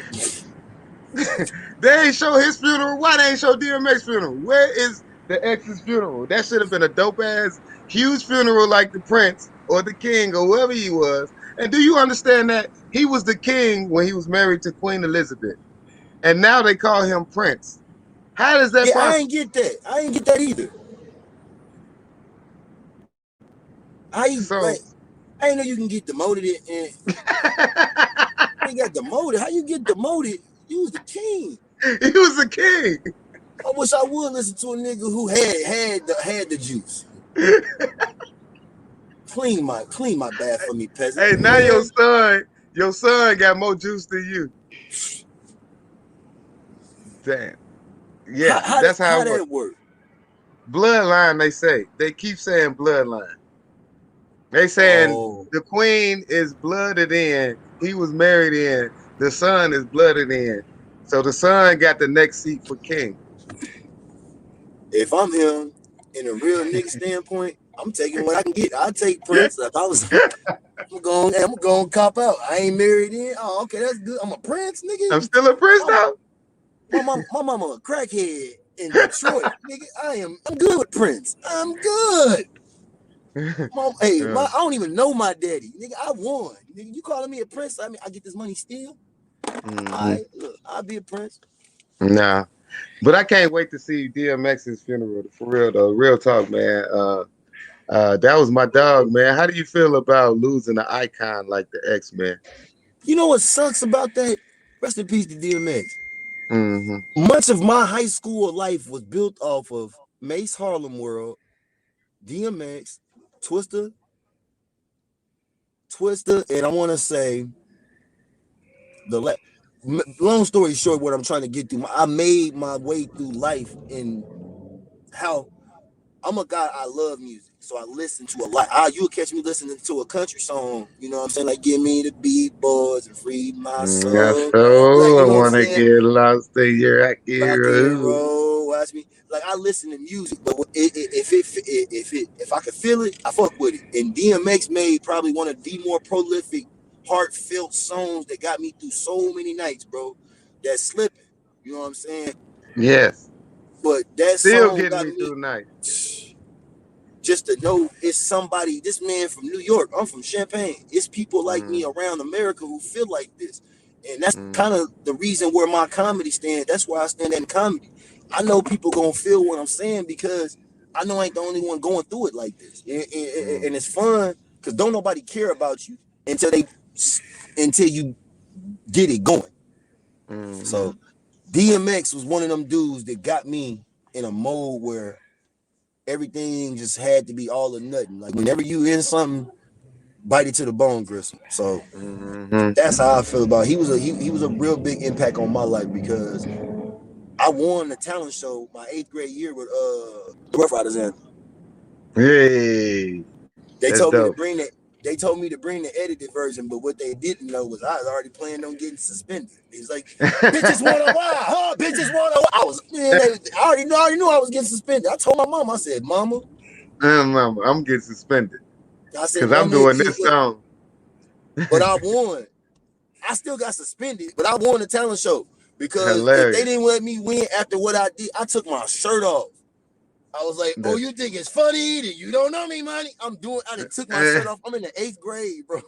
Speaker 3: They ain't show his funeral. Why they ain't show DMX funeral? Where is the ex's funeral? That should have been a dope ass huge funeral like the Prince or the King or whoever he was. And do you understand that he was the king when he was married to Queen Elizabeth, and now they call him Prince? How is that
Speaker 4: yeah, I ain't
Speaker 3: possible?
Speaker 4: get that. I ain't get that either. How you like?
Speaker 3: So
Speaker 4: I ain't know you can get demoted and you got demoted. How you get demoted? You was the king.
Speaker 3: he was the king.
Speaker 4: I wish I would listen to a nigga who had the juice. Clean my bad for me, peasant.
Speaker 3: Hey, now
Speaker 4: Man,
Speaker 3: your son got more juice than you. Damn. Yeah, that's how
Speaker 4: how
Speaker 3: it works.
Speaker 4: that work?
Speaker 3: Bloodline, they say. They keep saying bloodline. They saying
Speaker 4: Oh,
Speaker 3: the queen is blooded in. He was married in. The son is blooded in. So the son got the next seat for king.
Speaker 4: if I'm him, in a real nigga standpoint,
Speaker 5: I'm taking what I can get. I take Prince. If I was, I'm going cop out. I ain't married in. Oh, okay, that's good. I'm a Prince, nigga.
Speaker 3: I'm still a Prince
Speaker 5: My,
Speaker 3: though.
Speaker 5: my mama a crackhead in Detroit, nigga. I'm good with Prince. I'm good. Mom, hey,
Speaker 3: Uh,
Speaker 5: I don't even know my daddy, nigga. I won, nigga. You calling me a Prince? I mean, I get this money still. All
Speaker 3: mhm.
Speaker 5: right, look, I'll be a Prince.
Speaker 3: Nah, but I can't wait to see DMX's funeral. For real though, real talk, man. That was my dog, man. How do you feel about losing an icon like the X Man?
Speaker 5: You know what sucks about that? Rest in peace to DMX.
Speaker 3: Mm-hmm.
Speaker 5: Much of my high school life was built off of Mace Harlem World, DMX, Twister, and I want to say long story short, what I'm trying to get through, I made my way through life in how I'm a guy. I love music, so I listen to a lot. You'll catch me listening to a country song. You know what I'm saying? Like, give me the beat, boys, and free my
Speaker 3: Yeah,
Speaker 5: soul. Like,
Speaker 3: so I
Speaker 5: you know what I'm
Speaker 3: wanna
Speaker 5: saying?
Speaker 3: get lost in your
Speaker 5: Rock and
Speaker 3: hero.
Speaker 5: roll, watch me. Like, I listen to music, but if I could feel it, I fuck with it. And DMX made probably one of the more prolific, heartfelt songs that got me through so many nights, bro. That slipping, you know what I'm saying?
Speaker 3: Yes,
Speaker 5: But that
Speaker 3: still
Speaker 5: song
Speaker 3: getting
Speaker 5: got
Speaker 3: me
Speaker 5: me
Speaker 3: through night.
Speaker 5: just to know it's somebody. This man from New York. I'm from Champaign. It's people like me
Speaker 3: Mm,
Speaker 5: around America who feel like this, and that's
Speaker 3: mm,
Speaker 5: kind of the reason where my comedy stand. That's why I stand in comedy. I know people gonna feel what I'm saying because I know I ain't the only one going through it like this,
Speaker 3: mm,
Speaker 5: and it's fun because don't nobody care about you until you get it going.
Speaker 3: mm,
Speaker 5: So DMX was one of them dudes that got me in a mode where everything just had to be all or nothing. Like, whenever you in something, bite it to the bone, Grissom. So
Speaker 3: mm,
Speaker 5: that's how I feel about it. He was a real big impact on my life because I won the talent show my 8th grade year with the Rough Riders, and
Speaker 3: Hey,
Speaker 5: they
Speaker 3: that's
Speaker 5: told me to
Speaker 3: dope.
Speaker 5: bring that. They told me to bring the edited version, but what they didn't know was I was already planning on getting suspended. He's like, "Bitches wanna lie, huh? Bitches wanna lie." I was, man, I already knew I was getting suspended. I told my mom, I said, "Mama,"
Speaker 3: Mama, I'm getting suspended
Speaker 5: I said,
Speaker 3: because I'm
Speaker 5: "Mama,
Speaker 3: doing this song.
Speaker 5: but I won. I still got suspended, but I won the talent show because if they
Speaker 3: Hilarious.
Speaker 5: didn't let me win after what I did, I took my shirt off. I was like, "Oh,
Speaker 3: That's
Speaker 5: you think it's funny that you don't know me, money?" I done took my shirt off. I'm in the 8th grade, bro.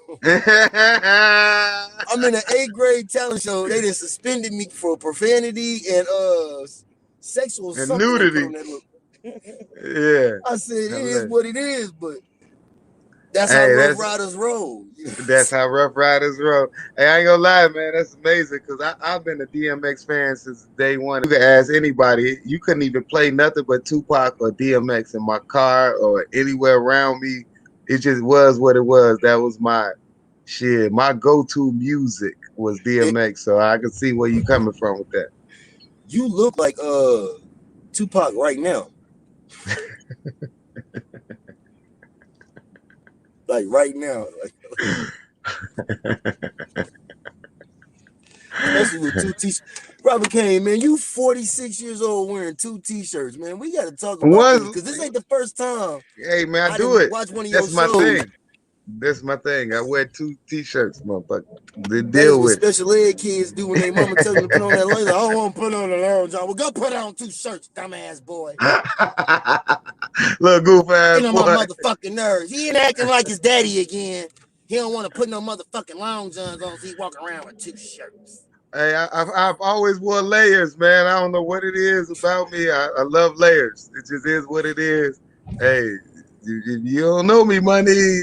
Speaker 5: I'm in the 8th grade talent show. They done suspended me for profanity and sexual
Speaker 3: and
Speaker 5: something they put
Speaker 3: nudity.
Speaker 5: on that look.
Speaker 3: Yeah,
Speaker 5: I said, it is
Speaker 3: hilarious.
Speaker 5: what it is, but that's how
Speaker 3: Hey,
Speaker 5: Rough
Speaker 3: that's
Speaker 5: Riders roll.
Speaker 3: That's how Rough Riders roll. Hey, I ain't gonna lie, man. That's amazing because I've been a DMX fan since day one. You could ask anybody. You couldn't even play nothing but Tupac or DMX in my car or anywhere around me. It just was what it was. That was my shit. My go-to music was
Speaker 5: It,
Speaker 3: DMX. So I can see where you coming from with that.
Speaker 5: you look like Tupac right now. Like right now. Like, especially with two t-shirts. Robert Kane, man, you 46 years old wearing 2 t-shirts, man. We got to talk about this
Speaker 3: One,
Speaker 5: because this ain't the first time
Speaker 3: hey man, I
Speaker 5: I
Speaker 3: do
Speaker 5: didn't
Speaker 3: it.
Speaker 5: watch one of your
Speaker 3: That's my
Speaker 5: shows.
Speaker 3: thing. That's my thing. I wear 2 t-shirts, motherfucker. To
Speaker 5: That is
Speaker 3: deal
Speaker 5: what
Speaker 3: with
Speaker 5: special ed kids do when their mama tells them to put on that long. Like, I don't want to put on the long john. Well, go put on 2 shirts, dumbass boy.
Speaker 3: it. Little goof ass
Speaker 5: Get on my
Speaker 3: boy.
Speaker 5: motherfucking nerves. He ain't acting like his daddy again. He don't want to put no motherfucking long johns on, so he walk around with 2 shirts.
Speaker 3: Hey, I've always wore layers, man. I don't know what it is about me. I love layers. It just is what it is. Hey, you don't know me, money.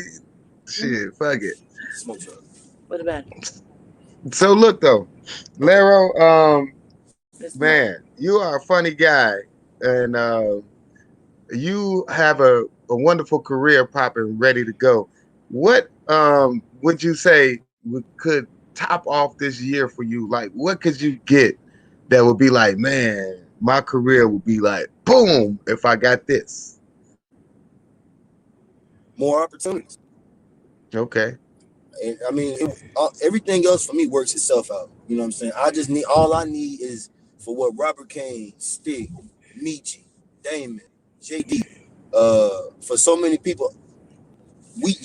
Speaker 3: Shit, fuck it.
Speaker 5: Smoke truck.
Speaker 1: What about
Speaker 3: So look though,
Speaker 5: Okay.
Speaker 3: Lero,
Speaker 1: this one?
Speaker 3: man, you are a funny guy, and you have a wonderful career popping, ready to go. What would you say could top off this year for you? Like, what could you get that would be like, man, my career would be like, boom, if I got this.
Speaker 5: More opportunities.
Speaker 3: Okay.
Speaker 5: And I mean, everything else for me works itself out. You know what I'm saying? All I need is for what Robert Kane, Stig, Michi, Damon, JD. For so many people, we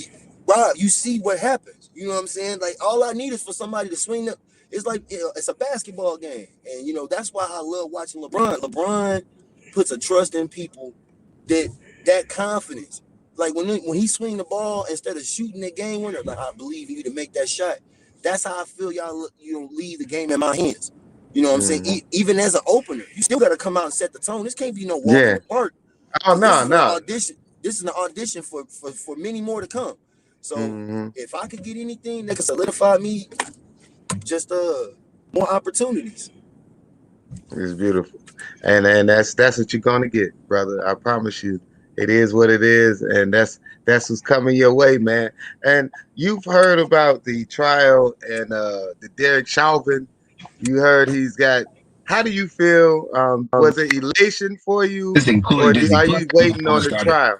Speaker 5: Rob, you see what happens. You know what I'm saying? Like all I need is for somebody to swing up. It's like it's a basketball game, and that's why I love watching LeBron. LeBron puts a trust in people that confidence. Like when he swing the ball instead of shooting the game winner, like I believe in you to make that shot. That's how I feel y'all leave the game in my hands. You know what I'm saying?
Speaker 3: Mhm.
Speaker 5: Even as an opener, you still got to come out and set the tone. This can't be no walk in
Speaker 3: Yeah.
Speaker 5: the park
Speaker 3: Oh
Speaker 5: because this
Speaker 3: no,
Speaker 5: is an
Speaker 3: no.
Speaker 5: audition. This is an audition for many more to come. So
Speaker 3: Hmm.
Speaker 5: if I could get anything that could solidify me, just more opportunities.
Speaker 3: It's beautiful, and that's what you're gonna get, brother. I promise you. It is what it is, and that's what's coming your way, man. And you've heard about the trial and the Derek Chauvin. You heard he's got. How do you feel? Was it elation for you, or are you waiting on the trial?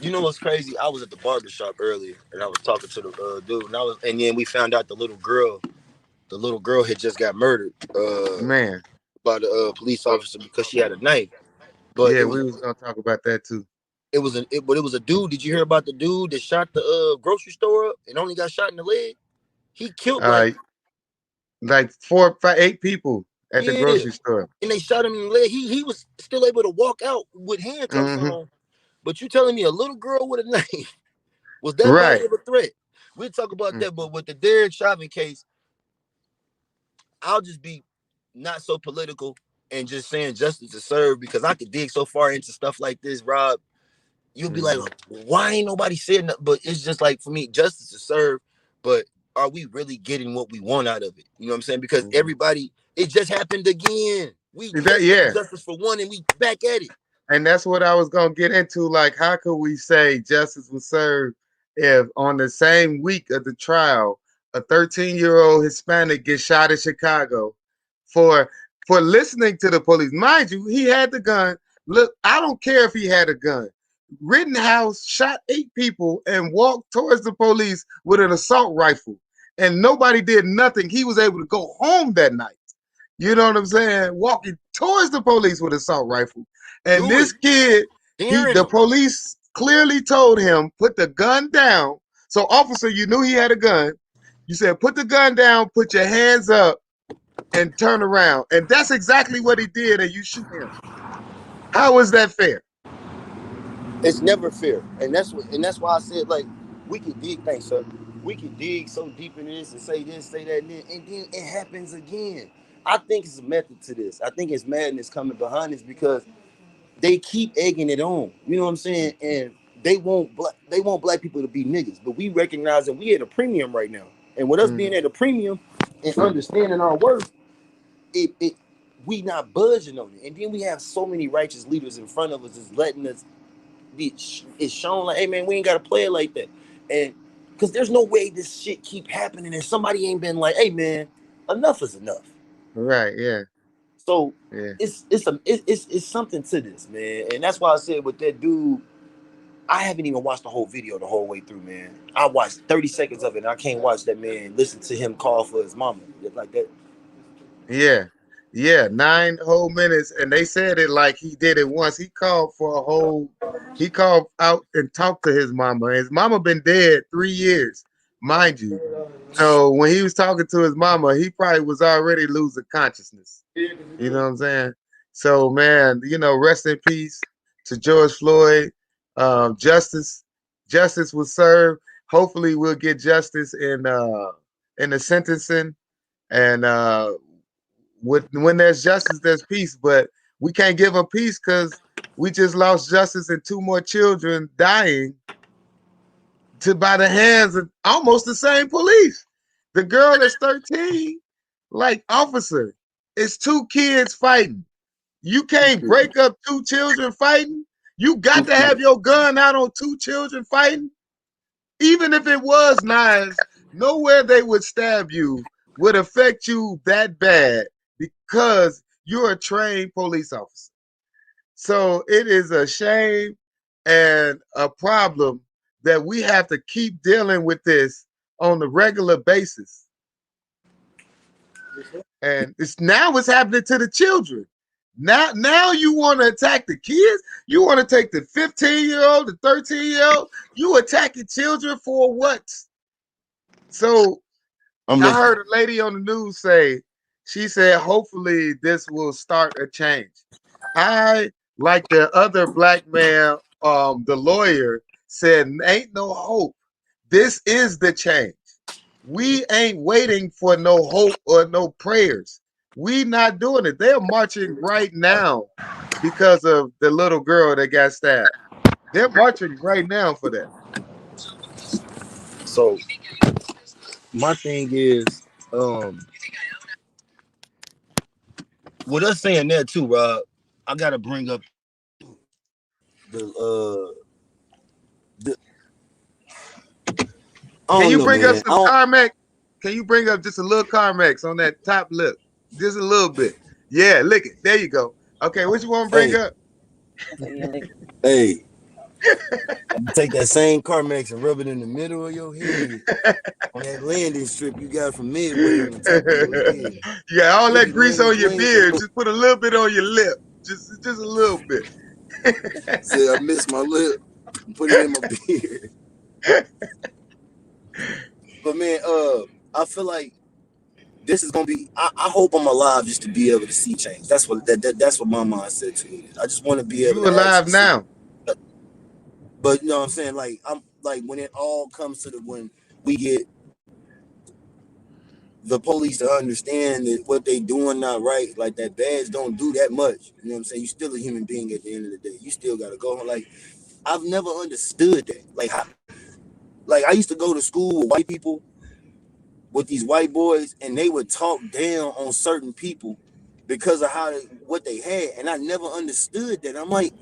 Speaker 4: You know what's crazy? I was at the barber shop earlier, and I was talking to the dude, and then we found out the little girl had just got murdered
Speaker 3: Man,
Speaker 4: by the police officer because she had a knife. But
Speaker 3: yeah, we was gonna talk about that too.
Speaker 4: it was a dude. Did you hear about the dude that shot the grocery store up and only got shot in the leg? He killed
Speaker 3: Uh, like 4, 5, 8 people at the
Speaker 4: yeah,
Speaker 3: grocery store.
Speaker 4: and they shot him in the leg. He was still able to walk out with handcuffs
Speaker 3: Hmm.
Speaker 4: on. But you telling me a little girl with a knife was that bad
Speaker 3: Right.
Speaker 4: of a threat? We'll talk about that. But with the Derek Chauvin case, I'll just be not so political and just saying justice is served because I could dig so far into stuff like this, Rob. You'll be like,
Speaker 3: Mm-hmm.
Speaker 4: why ain't nobody saying that? But it's just like for me, justice is served. But are we really getting what we want out of it? You know what I'm saying? Because
Speaker 3: Hmm.
Speaker 4: everybody, it just happened again. We
Speaker 3: That,
Speaker 4: just got
Speaker 3: yeah.
Speaker 4: justice for one and we back at it.
Speaker 3: And that's what I was gonna get into. Like, how could we say justice was served if on the same week of the trial, a 13-year-old Hispanic gets shot in Chicago for for listening to the police? Mind you, he had the gun. Look, I don't care if he had a gun. Rittenhouse shot 8 people and walked towards the police with an assault rifle, and nobody did nothing. He was able to go home that night. You know what I'm saying? Walking towards the police with an assault rifle. And
Speaker 4: Do
Speaker 3: this
Speaker 4: it.
Speaker 3: kid,
Speaker 4: Daring
Speaker 3: the
Speaker 4: them.
Speaker 3: police clearly told him, put the gun down. So, officer, you knew he had a gun. You said, put the gun down, put your hands up, and turn around. And that's exactly what he did, and you shoot him. How is that fair?
Speaker 4: It's never fair. And that's why I said like we could dig thanks, sir. We could dig so deep into this, say that, and then it happens again. I think it's a method to this. I think it's madness coming behind this because they keep egging it on. You know what I'm saying? And they want black people to be niggas, but we recognize that we at a premium right now. And with us being
Speaker 3: Mhm.
Speaker 4: at a premium and understanding our worth, it we not budging on it. And then we have so many righteous leaders in front of us is letting us it's shown like, hey man, we ain't gotta play it like that. And because there's no way this shit keep happening and somebody ain't been like, hey man, enough is enough.
Speaker 3: Right, yeah,
Speaker 4: So
Speaker 3: yeah.
Speaker 4: it's something to this, man. And that's why I said with that dude, I haven't even watched the whole video the whole way through, man. I watched 30 seconds of it and I can't watch that man listen to him call for his mama. Like that.
Speaker 3: Yeah, yeah, 9 whole minutes, and they said it like he did it once. He called for a whole. He called out and talked to his mama. His mama been dead 3 years, mind you. So when he was talking to his mama, he probably was already losing consciousness. You know what I'm saying? So man, rest in peace to George Floyd. Justice, justice was served. Hopefully, we'll get justice in the sentencing and when there's justice, there's peace. But we can't give them peace because we just lost justice and 2 more children dying to by the hands of almost the same police. The girl that's 13, like officer, it's 2 kids fighting. You can't break up 2 children fighting. You got to have your gun out on 2 children fighting. Even if it was knives, nowhere they would stab you would affect you that bad because you're a trained police officer. So it is a shame and a problem that we have to keep dealing with this on a regular basis. And it's happening to the children. Now you want to attack the kids? You want to take the 15-year-old, the 13-year-old? You attacking children for what? So
Speaker 5: I'm
Speaker 3: I
Speaker 5: listening.
Speaker 3: heard a lady on the news say, she said, hopefully this will start a change. I, like the other black man, the lawyer, said, ain't no hope. This is the change. We ain't waiting for no hope or no prayers. We not doing it. They're marching right now because of the little girl that got stabbed. They're marching right now for that.
Speaker 5: So my thing is, with us saying that too, Rob, I gotta bring up the I
Speaker 3: Can
Speaker 5: don't
Speaker 3: you
Speaker 5: know,
Speaker 3: bring up
Speaker 5: man.
Speaker 3: some Carmex? Can you bring up just a little Carmex on that top lip? Just a little bit. Yeah, lick it. There you go. Okay, what you want to bring
Speaker 5: Hey,
Speaker 3: up?
Speaker 5: hey, you take that same Carmex and rub it in the middle of your head on that landing strip you got from Midway on the top of your head.
Speaker 3: Yeah, all
Speaker 5: It
Speaker 3: that
Speaker 5: be
Speaker 3: grease
Speaker 5: landing
Speaker 3: on your
Speaker 5: planes and
Speaker 3: beard.
Speaker 5: look,
Speaker 3: Just put a little bit on your lip. Just a little bit.
Speaker 5: say I missed my lip, put it in my beard. But man, I feel like this is gonna be. I hope I'm alive just to be able to see change. That's what that's what my mindset to it is. I just want to be able
Speaker 3: You
Speaker 5: to
Speaker 3: alive
Speaker 5: actually see.
Speaker 3: now.
Speaker 5: But you know what I'm saying? Like I'm like when it all comes to when we get the police to understand that what they doing not right, like that badge don't do that much. You know what I'm saying? You still a human being at the end of the day. You still gotta go home. Like I've never understood that. Like I used to go to school with white people, with these white boys, and they would talk down on certain people because of what they had, and I never understood that. I'm like,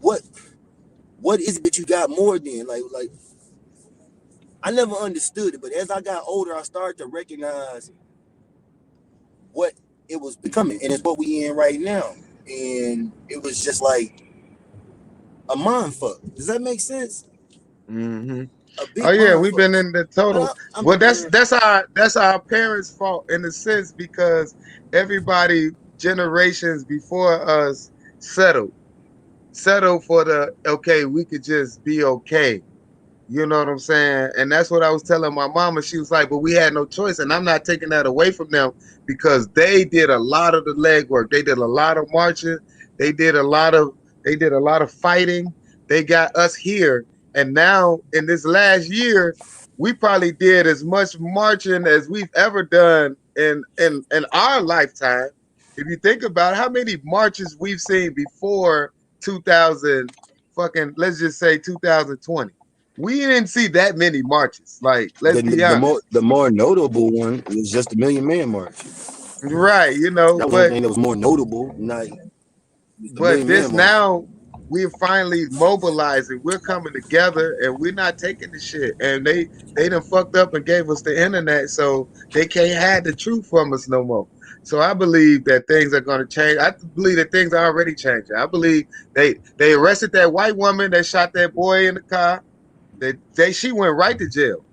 Speaker 5: what what is it that you got more than like I never understood it, but as I got older, I started to recognize what it was becoming, and it's what we in right now. And it was just like a mind fuck. Does that make sense?
Speaker 3: Hmm.
Speaker 5: A
Speaker 3: Oh
Speaker 5: big
Speaker 3: yeah,
Speaker 5: mind
Speaker 3: we've
Speaker 5: fuck.
Speaker 3: been in the
Speaker 5: But
Speaker 3: total.
Speaker 5: I'm
Speaker 3: Well, that's
Speaker 5: man,
Speaker 3: that's our that's our parents' fault in a sense because everybody generations before us settled settled for the okay. We could just be okay. You know what I'm saying? And that's what I was telling my mama. She was like, but we had no choice. And I'm not taking that away from them because they did a lot of the legwork. They did a lot of marching. They did a lot of they did a lot of fighting. They got us here. And now in this last year, we probably did as much marching as we've ever done in our lifetime. If you think about how many marches we've seen before 2000 fucking let's just say 2020, we didn't see that many marches. Like, let's be honest.
Speaker 5: the more notable one was just the Million Man March.
Speaker 3: Right,
Speaker 5: That was the only
Speaker 3: but
Speaker 5: thing that was more notable. Not the
Speaker 3: but
Speaker 5: Million
Speaker 3: this
Speaker 5: Man March.
Speaker 3: now we're finally mobilizing. We're coming together and we're not taking the shit. And they done fucked up and gave us the internet, so they can't hide the truth from us no more. So I believe that things are going to change. I believe that things are already changing. I believe they arrested that white woman that shot that boy in the car. She went right to jail.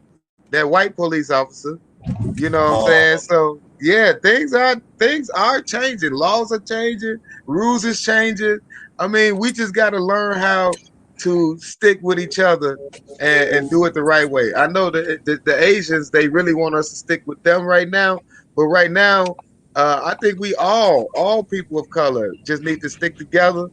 Speaker 3: That white police officer. You know what I'm saying? So yeah, things are changing. Laws are changing. Rules is changing. I mean, we just got to learn how to stick with each other and do it the right way. I know the Asians, they really want us to stick with them right now, but right now, I think we all people of color just need to stick together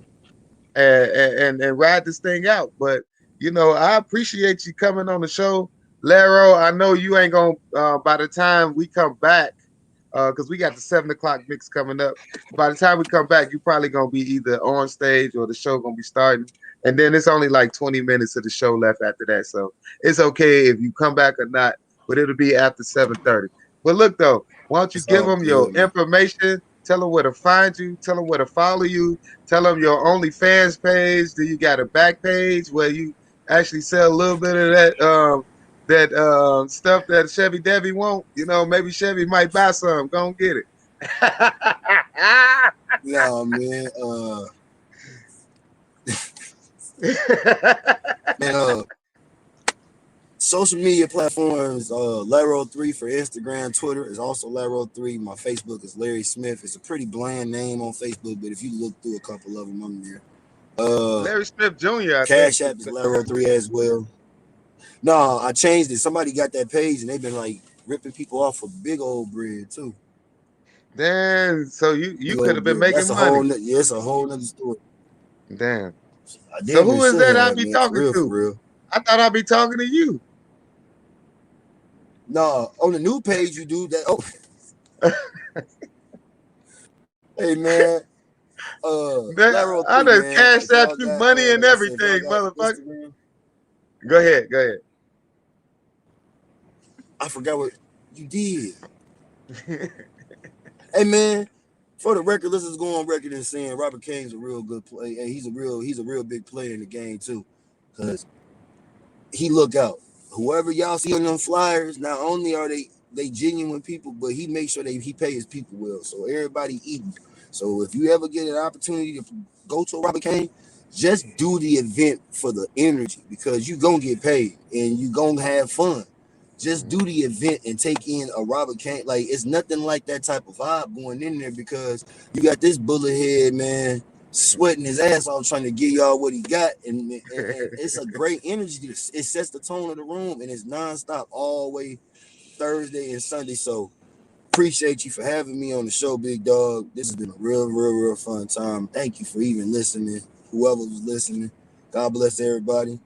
Speaker 3: and ride this thing out. But I appreciate you coming on the show, Laro. I know you ain't gonna by the time we come back, because we got the 7 o'clock mix coming up. By the time we come back, you probably gonna be either on stage or the show gonna be starting. And then it's only like 20 minutes of the show left after that. So it's okay if you come back or not, but it'll be after 7:30. But look though, why don't you
Speaker 5: It's
Speaker 3: give
Speaker 5: all
Speaker 3: them your
Speaker 5: good, man.
Speaker 3: information? Tell them where to find you. Tell them where to follow you. Tell them your OnlyFans page. Do you got a back page where you actually sell a little bit of that stuff that Chevy Debbie won't? Maybe Chevy might buy some. Go and get it.
Speaker 5: No, man. Man. Social media platforms, Laro3 for Instagram, Twitter is also Laro3. My Facebook is Larry Smith. It's a pretty bland name on Facebook, but if you look through a couple of them, I'm there.
Speaker 3: Larry Smith Jr., I
Speaker 5: Cash
Speaker 3: think.
Speaker 5: App is Laro3 as well. No, I changed it. Somebody got that page and they've been like ripping people off for big old bread too.
Speaker 3: Damn, so you
Speaker 5: Big
Speaker 3: could
Speaker 5: old
Speaker 3: have been
Speaker 5: bread.
Speaker 3: making
Speaker 5: That's a
Speaker 3: money.
Speaker 5: whole yeah, it's a whole nother story.
Speaker 3: Damn.
Speaker 5: I
Speaker 3: So
Speaker 5: damn
Speaker 3: who
Speaker 5: near
Speaker 3: is
Speaker 5: should
Speaker 3: that I
Speaker 5: have,
Speaker 3: be
Speaker 5: man,
Speaker 3: talking
Speaker 5: for
Speaker 3: to?
Speaker 5: real.
Speaker 3: I thought I'd be talking to you.
Speaker 5: No, on the new page you do that. Oh, hey man, Laro
Speaker 3: I
Speaker 5: 3,
Speaker 3: done
Speaker 5: man.
Speaker 3: cashed
Speaker 5: If
Speaker 3: out
Speaker 5: y'all
Speaker 3: you
Speaker 5: got,
Speaker 3: money and
Speaker 5: like I said, if y'all
Speaker 3: everything,
Speaker 5: got
Speaker 3: motherfucker.
Speaker 5: Instagram,
Speaker 3: Go ahead, go ahead.
Speaker 5: I forgot what you did. Hey man, for the record, let's just go on record and saying Robert Kane's a real good player, and he's a real big player in the game too, because he look out. Whoever y'all see on them flyers, not only are they genuine people, but he makes sure he pay his people well. So everybody eating. So if you ever get an opportunity to go to a Robert Kane, just do the event for the energy, because you gonna get paid and you gonna have fun. Just do the event and take in a Robert Kane. Like, it's nothing like that type of vibe going in there, because you got this bullet head man sweating his ass off trying to give y'all what he got, and it's a great energy. It sets the tone of the room, and it's nonstop all the way Thursday and Sunday. So appreciate you for having me on the show, big dog. This has been a real fun time. Thank you for even listening. Whoever was listening, God bless everybody.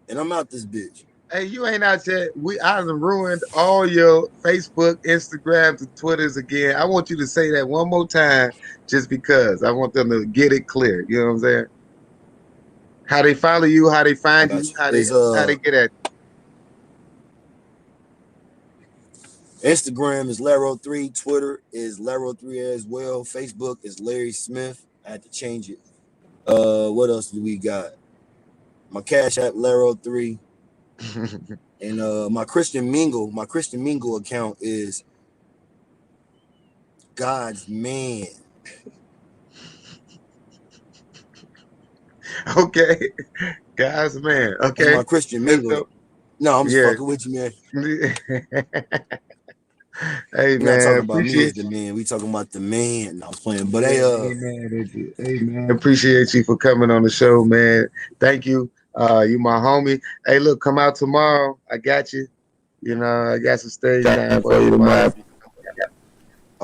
Speaker 5: And I'm out this bitch.
Speaker 3: Hey, you ain't out yet. I done ruined all your Facebook, Instagrams, and Twitters again. I want you to say that one more time, just because I want them to get it clear. You know what I'm saying? How they follow you, how they
Speaker 5: I
Speaker 3: find
Speaker 5: got
Speaker 3: you,
Speaker 5: you.
Speaker 3: how they get at
Speaker 5: Instagram is Laro3, Twitter is Laro3 as well, Facebook is Larry Smith. I had to change it. What else do we got? My Cash App Laro3.
Speaker 3: you.
Speaker 5: And my Christian Mingle account is God's Man.
Speaker 3: Okay, guys, man.
Speaker 5: That's
Speaker 3: Okay,
Speaker 5: my Christian Mingle. No, I'm just
Speaker 3: yeah.
Speaker 5: fucking with you, man.
Speaker 3: Hey,
Speaker 5: We're not
Speaker 3: man,
Speaker 5: talking about me as
Speaker 3: appreciate
Speaker 5: the man. We talking about the man. No, I was playing. But
Speaker 3: Hey, man, appreciate you for coming on the show, man. Thank you. You my homie. Hey, look, come out tomorrow. I got you. You know, I got some stage time for you tomorrow.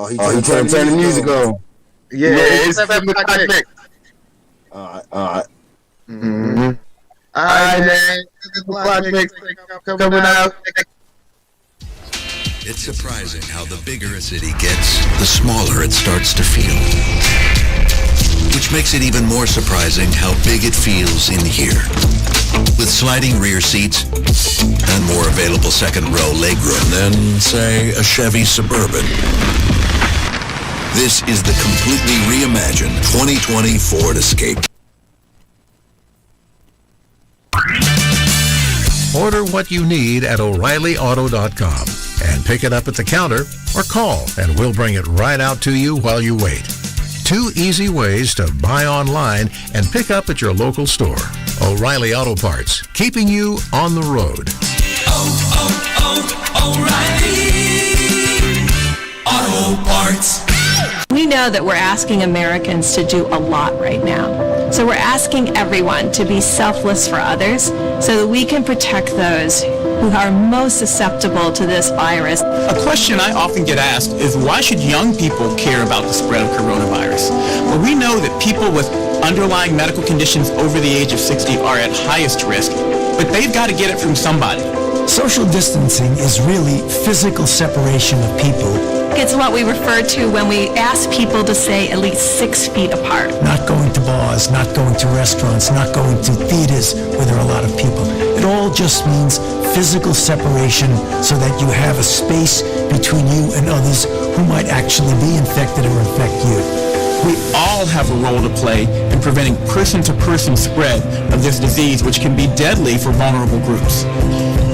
Speaker 5: he can't turn the music on.
Speaker 3: Yeah, it's 7 o'clock next.
Speaker 5: All right.
Speaker 3: Mm-hmm. All right, man. 7 o'clock next. Coming out.
Speaker 6: It's surprising how the bigger a city gets, the smaller it starts to feel. Which makes it even more surprising how big it feels in here. With sliding rear seats and more available second row legroom than, say, a Chevy Suburban. This is the completely reimagined 2020 Ford Escape.
Speaker 7: Order what you need at O'ReillyAuto.com and pick it up at the counter or call and we'll bring it right out to you while you wait. 2 easy ways to buy online and pick up at your local store. O'Reilly Auto Parts, keeping you on the road.
Speaker 1: O'Reilly Auto Parts.
Speaker 8: We know that we're asking Americans to do a lot right now. So we're asking everyone to be selfless for others so that we can protect those who are most susceptible to this virus.
Speaker 9: A question I often get asked is, why should young people care about the spread of coronavirus? Well, we know that people with underlying medical conditions over the age of 60 are at highest risk, but they've got to get it from somebody.
Speaker 10: Social distancing is really physical separation of people.
Speaker 8: It's what we refer to when we ask people to stay at least 6 feet apart.
Speaker 10: Not going to bars, not going to restaurants, not going to theaters where there are a lot of people. It all just means physical separation so that you have a space between you and others who might actually be infected or infect you.
Speaker 9: We all have a role to play in preventing person-to-person spread of this disease, which can be deadly for vulnerable groups.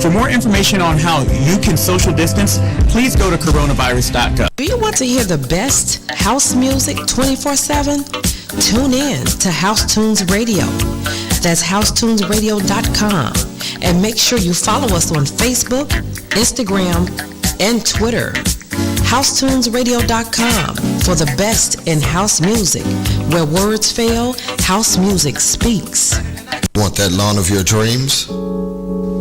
Speaker 9: For more information on how you can social distance, please go to coronavirus.gov.
Speaker 11: Do you want to hear the best house music 24/7? Tune in to House Tunes Radio. That's housetunesradio.com. And make sure you follow us on Facebook, Instagram, and Twitter. HouseTunesRadio.com for the best in house music. Where words fail, house music speaks.
Speaker 2: Want that lawn of your dreams?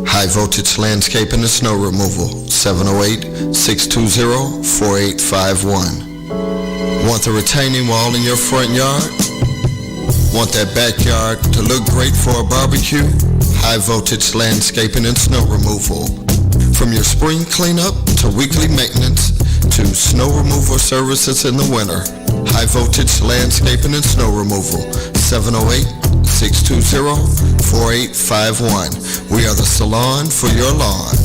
Speaker 2: High voltage landscaping and snow removal, 708-620-4851. Want the retaining wall in your front yard? Want that backyard to look great for a barbecue? High voltage landscaping and snow removal. From your spring cleanup to weekly maintenance to snow removal services in the winter. High voltage landscaping and snow removal, 708-620-4851. We are the salon for your lawn.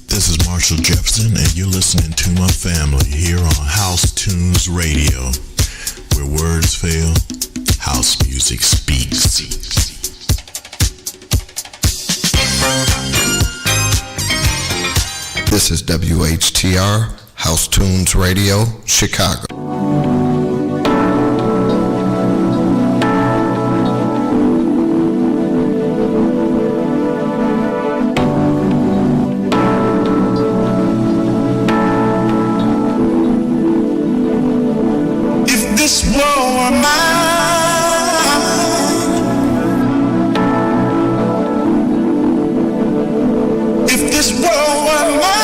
Speaker 12: This is Marshall Jefferson, and you're listening to my family here on House Tunes Radio, where words fail, house music speaks.
Speaker 2: This is WHTR, House Tunes Radio, Chicago.
Speaker 12: If this world were mine, if this world were mine,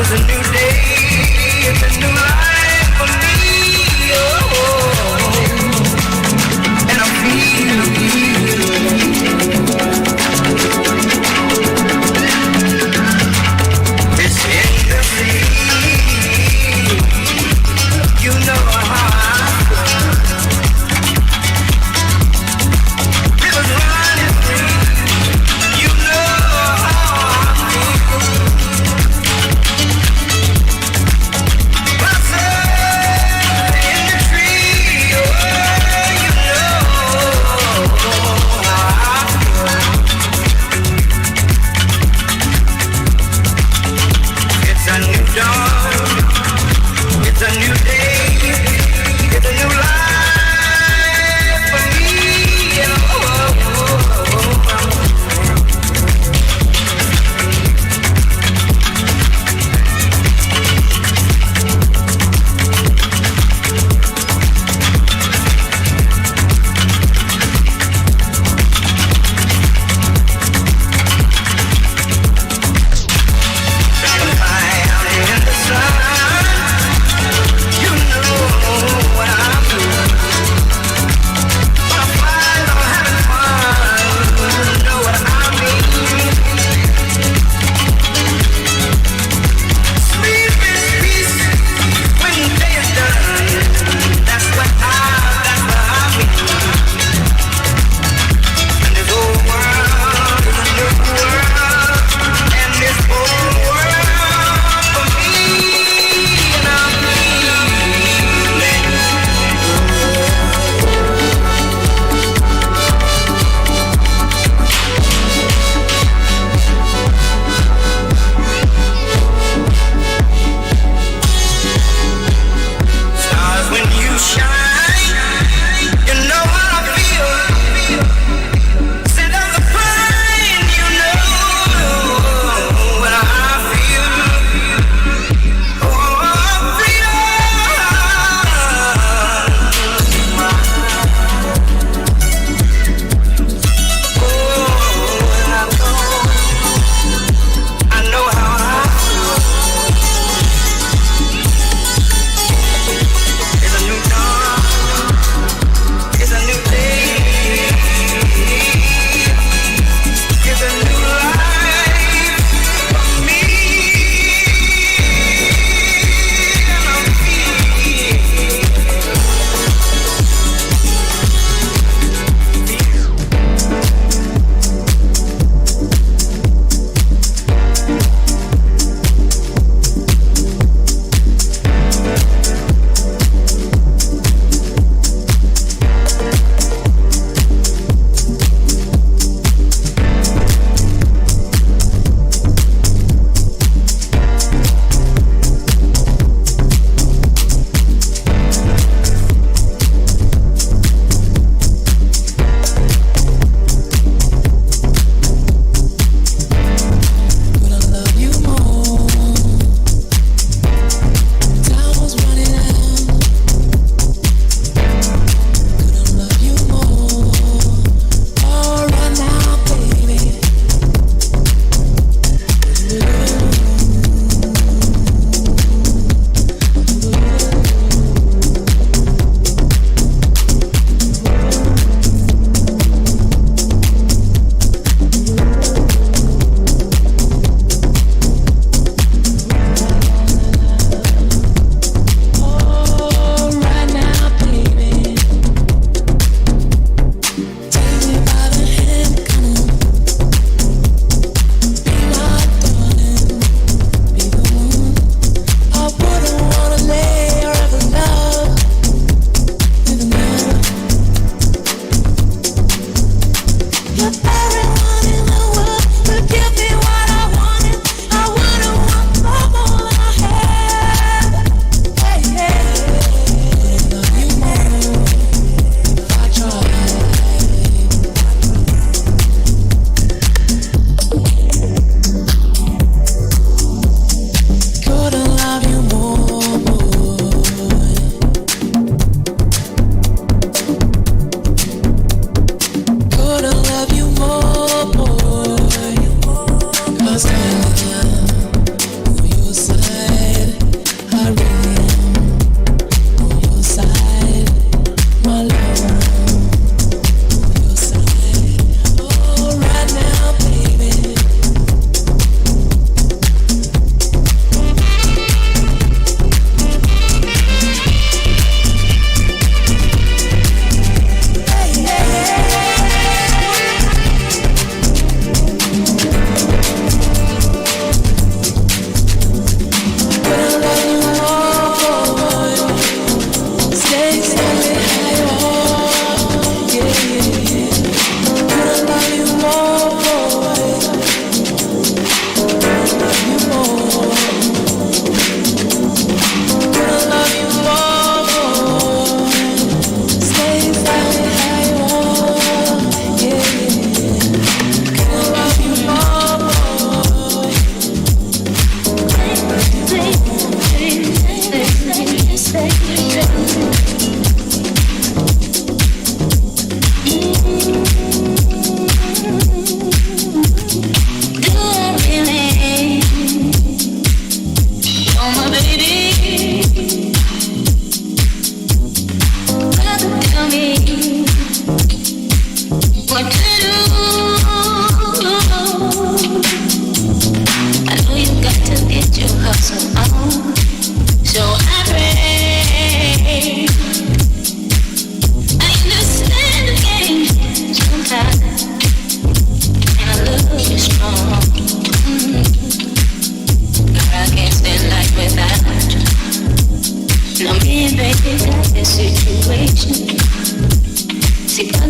Speaker 1: is a new day, it's a new life for me. Oh, and I this in the sea. You know how I feel. Rivers running free. You know how I feel.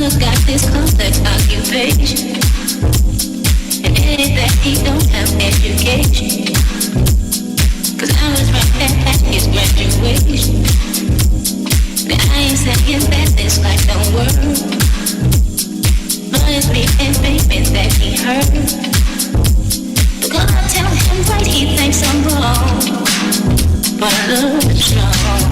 Speaker 1: brother got this complex occupation, and it is that he don't have education. Cause I was right there at his graduation. But I ain't saying that this life don't work, but it's me and baby that he hurt. Because I tell him right, he thinks I'm wrong, but I love him strong.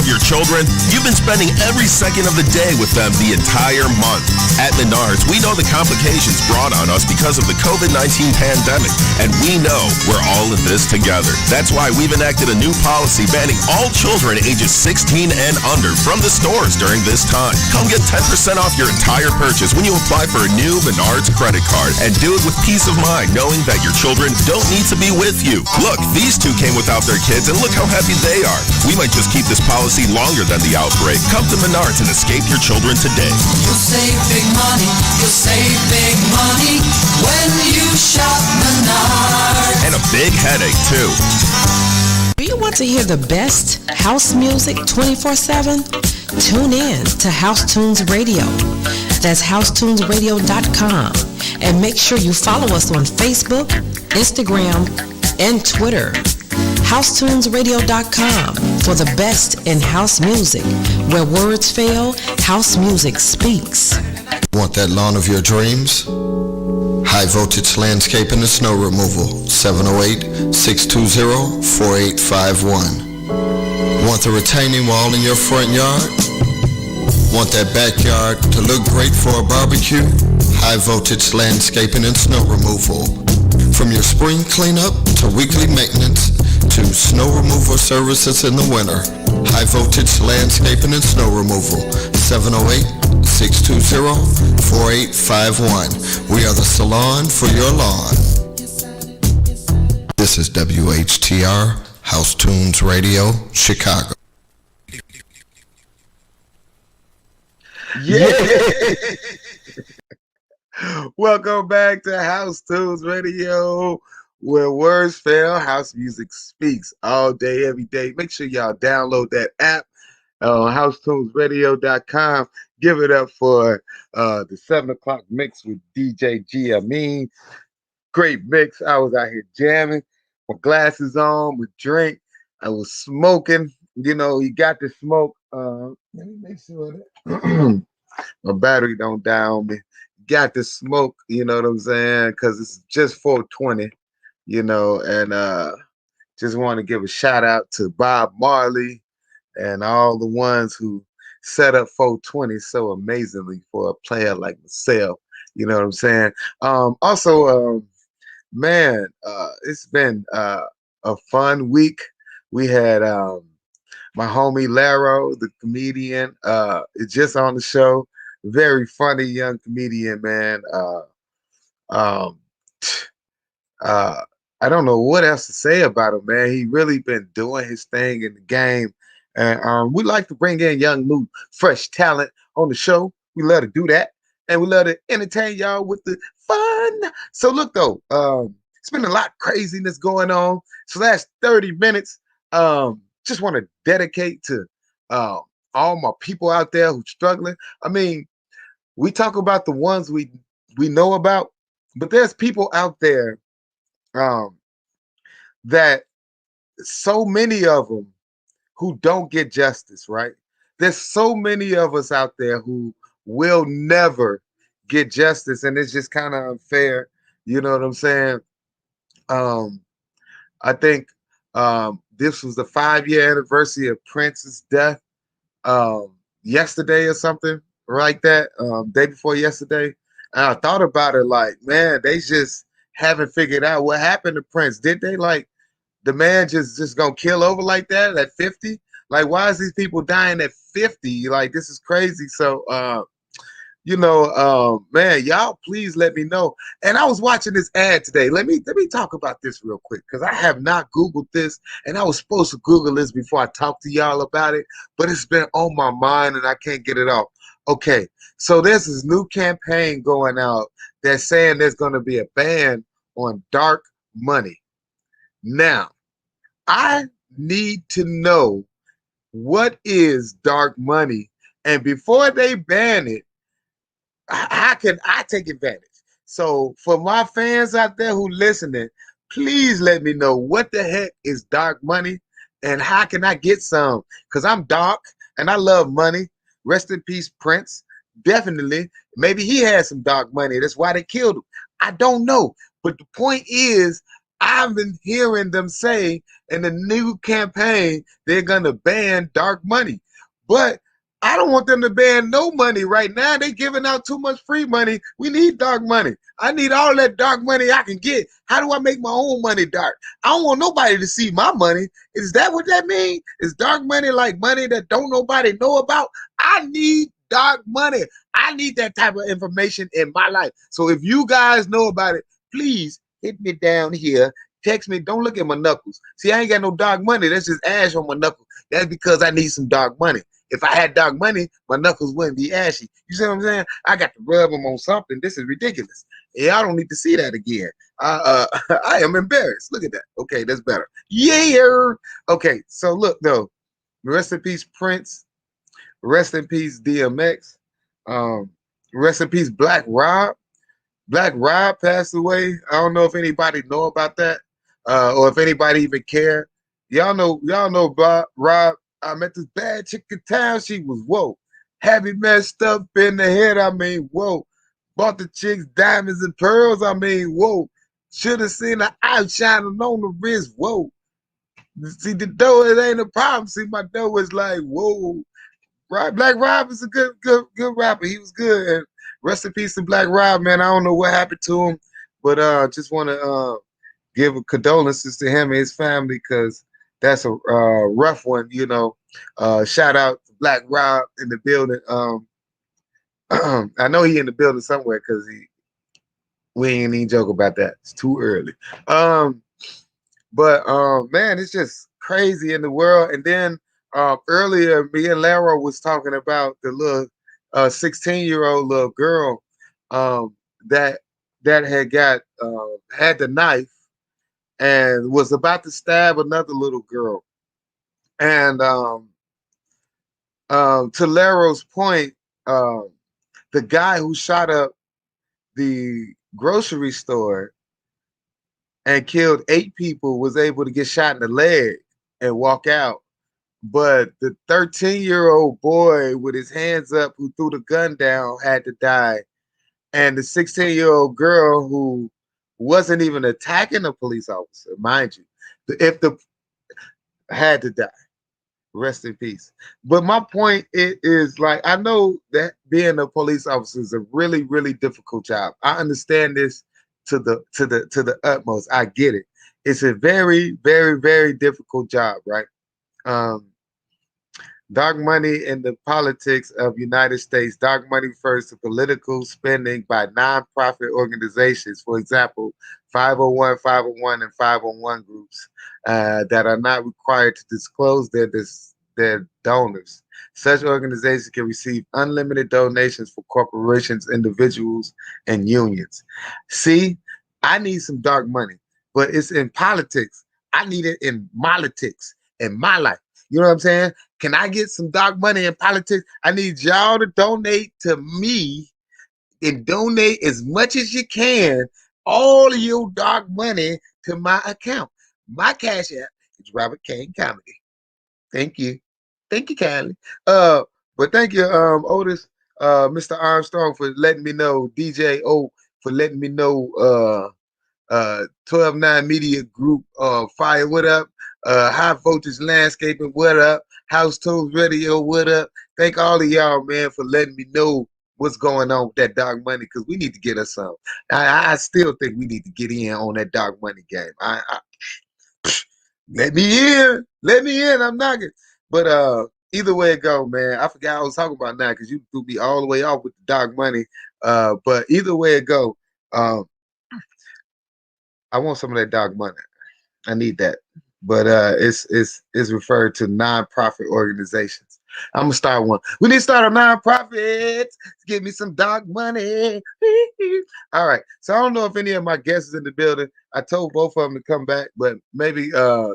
Speaker 13: your children, you've been spending every second of the day with them the entire month. At Menards, we know the complications brought on us because of the COVID-19 pandemic, and we know we're all in this together. That's why we've enacted a new policy banning all children ages 16 and under from the stores during this time. Come get 10% off your entire purchase when you apply for a new Menards credit card, and do it with peace of mind knowing that your children don't need to be with you. Look, these two came without their kids, and look how happy they are. We might just keep this policy longer than the outbreak. Come to Menards and escape your children today.
Speaker 1: You'll save big money. You'll save big money when you shop Menards.
Speaker 13: And a big headache, too.
Speaker 11: Do you want to hear the best house music 24/7? Tune in to House Tunes Radio. That's housetunesradio.com. And make sure you follow us on Facebook, Instagram, and Twitter. HouseTunesRadio.com for the best in house music. Where words fail, house music speaks.
Speaker 2: Want that lawn of your dreams? High voltage landscaping and snow removal. 708-620-4851. Want the retaining wall in your front yard? Want that backyard to look great for a barbecue? High voltage landscaping and snow removal. From your spring cleanup to weekly maintenance to snow removal services in the winter. High voltage landscaping and snow removal. 708-620-4851. We are the salon for your lawn. This is WHTR, House Tunes Radio, Chicago.
Speaker 3: Yeah. Welcome back to House Tunes Radio, where words fail, house music speaks all day, every day. Make sure y'all download that app on housetunesradio.com. Give it up for the 7 o'clock mix with DJ G. Amin. Great mix. I was out here jamming, my glasses on, with drink. I was smoking. You know, you got to smoke. Let me make sure that my battery don't die on me. Got to smoke, you know what I'm saying? Because it's just 420, you know, and just want to give a shout out to Bob Marley and all the ones who set up 420 so amazingly for a player like myself. You know what I'm saying? Also, man, it's been a fun week. We had my homie Laro, the comedian, is just on the show. Very funny young comedian, man. I don't know what else to say about him, man. He really been doing his thing in the game. And we like to bring in young, new, fresh talent on the show. We love to do that. And we love to entertain y'all with the fun. So look, though, it's been a lot of craziness going on. So last 30 minutes, just want to dedicate to all my people out there who's struggling. I mean, we talk about the ones we know about, but there's people out there that so many of them who don't get justice, right? There's so many of us out there who will never get justice, and it's just kind of unfair. You know what I'm saying? I think this was the 5-year anniversary of Prince's death yesterday or something like that, day before yesterday. And I thought about it like, man, they just haven't figured out what happened to Prince. Did they, like, the man just gonna kill over like that at 50? Like, why is these people dying at 50? Like, this is crazy. So, man, y'all please let me know. And I was watching this ad today. Let me talk about this real quick, because I have not Googled this, and I was supposed to Google this before I talk to y'all about it, but it's been on my mind and I can't get it off. Okay, so there's this new campaign going out that's saying there's going to be a ban on dark money. Now, I need to know what is dark money, and before they ban it, how can I take advantage? So for my fans out there who listening, please let me know what the heck is dark money and how can I get some? Because I'm dark and I love money. Rest in peace, Prince. Definitely. Maybe he had some dark money. That's why they killed him. I don't know. But the point is, I've been hearing them say in the new campaign they're gonna ban dark money, but I don't want them to ban no money right now. They giving out too much free money. We need dark money. I need all that dark money I can get. How do I make my own money dark? I don't want nobody to see my money. Is that what that means? Is dark money like money that don't nobody know about? I need dark money. I need that type of information in my life. So if you guys know about it, please hit me down here. Text me. Don't look at my knuckles. See, I ain't got no dark money. That's just ash on my knuckles. That's because I need some dark money. If I had dark money, my knuckles wouldn't be ashy. You see what I'm saying? I got to rub them on something. This is ridiculous. Yeah, I don't need to see that again. I am embarrassed. Look at that. Okay, that's better. Yeah. Okay, so look though. Rest in peace, Prince. Rest in peace, DMX. Um, rest in peace, Black Rob. Black Rob passed away. I don't know if anybody know about that, or if anybody even care. Y'all know Rob. I met this bad chick in town. She was whoa, heavy messed up in the head. I mean, whoa. Bought the chicks diamonds and pearls. I mean, whoa. Should have seen the eye shining on the wrist. Whoa. See, the dough, it ain't a problem. See, my dough is like, whoa. Right, Black Rob is a good rapper. He was good. And rest in peace to Black Rob, man. I don't know what happened to him, but just want to give condolences to him and his family because that's a rough one, you know. Shout out to Black Rob in the building. I know he in the building somewhere because we ain't even joke about that. It's too early. But man, it's just crazy in the world. And then earlier, me and Lara was talking about the little 16-year-old little girl um, that had got had the knife and was about to stab another little girl. And to Laro's point, um, the guy who shot up the grocery store and killed 8 people was able to get shot in the leg and walk out. But the 13-year-old boy with his hands up who threw the gun down had to die. And the 16-year-old girl who wasn't even attacking a police officer, mind you, if the had to die. Rest in peace. But my point is like I know that being a police officer is a really, really difficult job. I understand this to the utmost. I get it. It's a very, very, very difficult job, right? Um, Dark money in the politics of United States. Dark money refers to political spending by nonprofit organizations, for example, 501, 501, and 501 groups that are not required to disclose their donors. Such organizations can receive unlimited donations for corporations, individuals, and unions. See, I need some dark money, but it's in politics. I need it in politics in my life. You know what I'm saying? Can I get some dark money in politics? I need y'all to donate to me and donate as much as you can, all of your dark money to my account. My cash app is Robert Kane Comedy. Thank you. Thank you kindly. But thank you, Otis, Mr. Armstrong for letting me know, DJ O for letting me know 12-9 Media Group, Fire, what up? High Voltage Landscaping, what up? House Tools Radio, what up? Thank all of y'all, man, for letting me know what's going on with that dark money because we need to get us some. I still think we need to get in on that dark money game. Let me in. Let me in. I'm knocking. But either way it go, man. I forgot I was talking about now because you threw me all the way off with the dark money. But either way it go, um, I want some of that dark money. I need that. But it's referred to nonprofit organizations. I'm gonna start one. We need to start a nonprofit. Give me some dark money. All right. So I don't know if any of my guests is in the building. I told both of them to come back, but maybe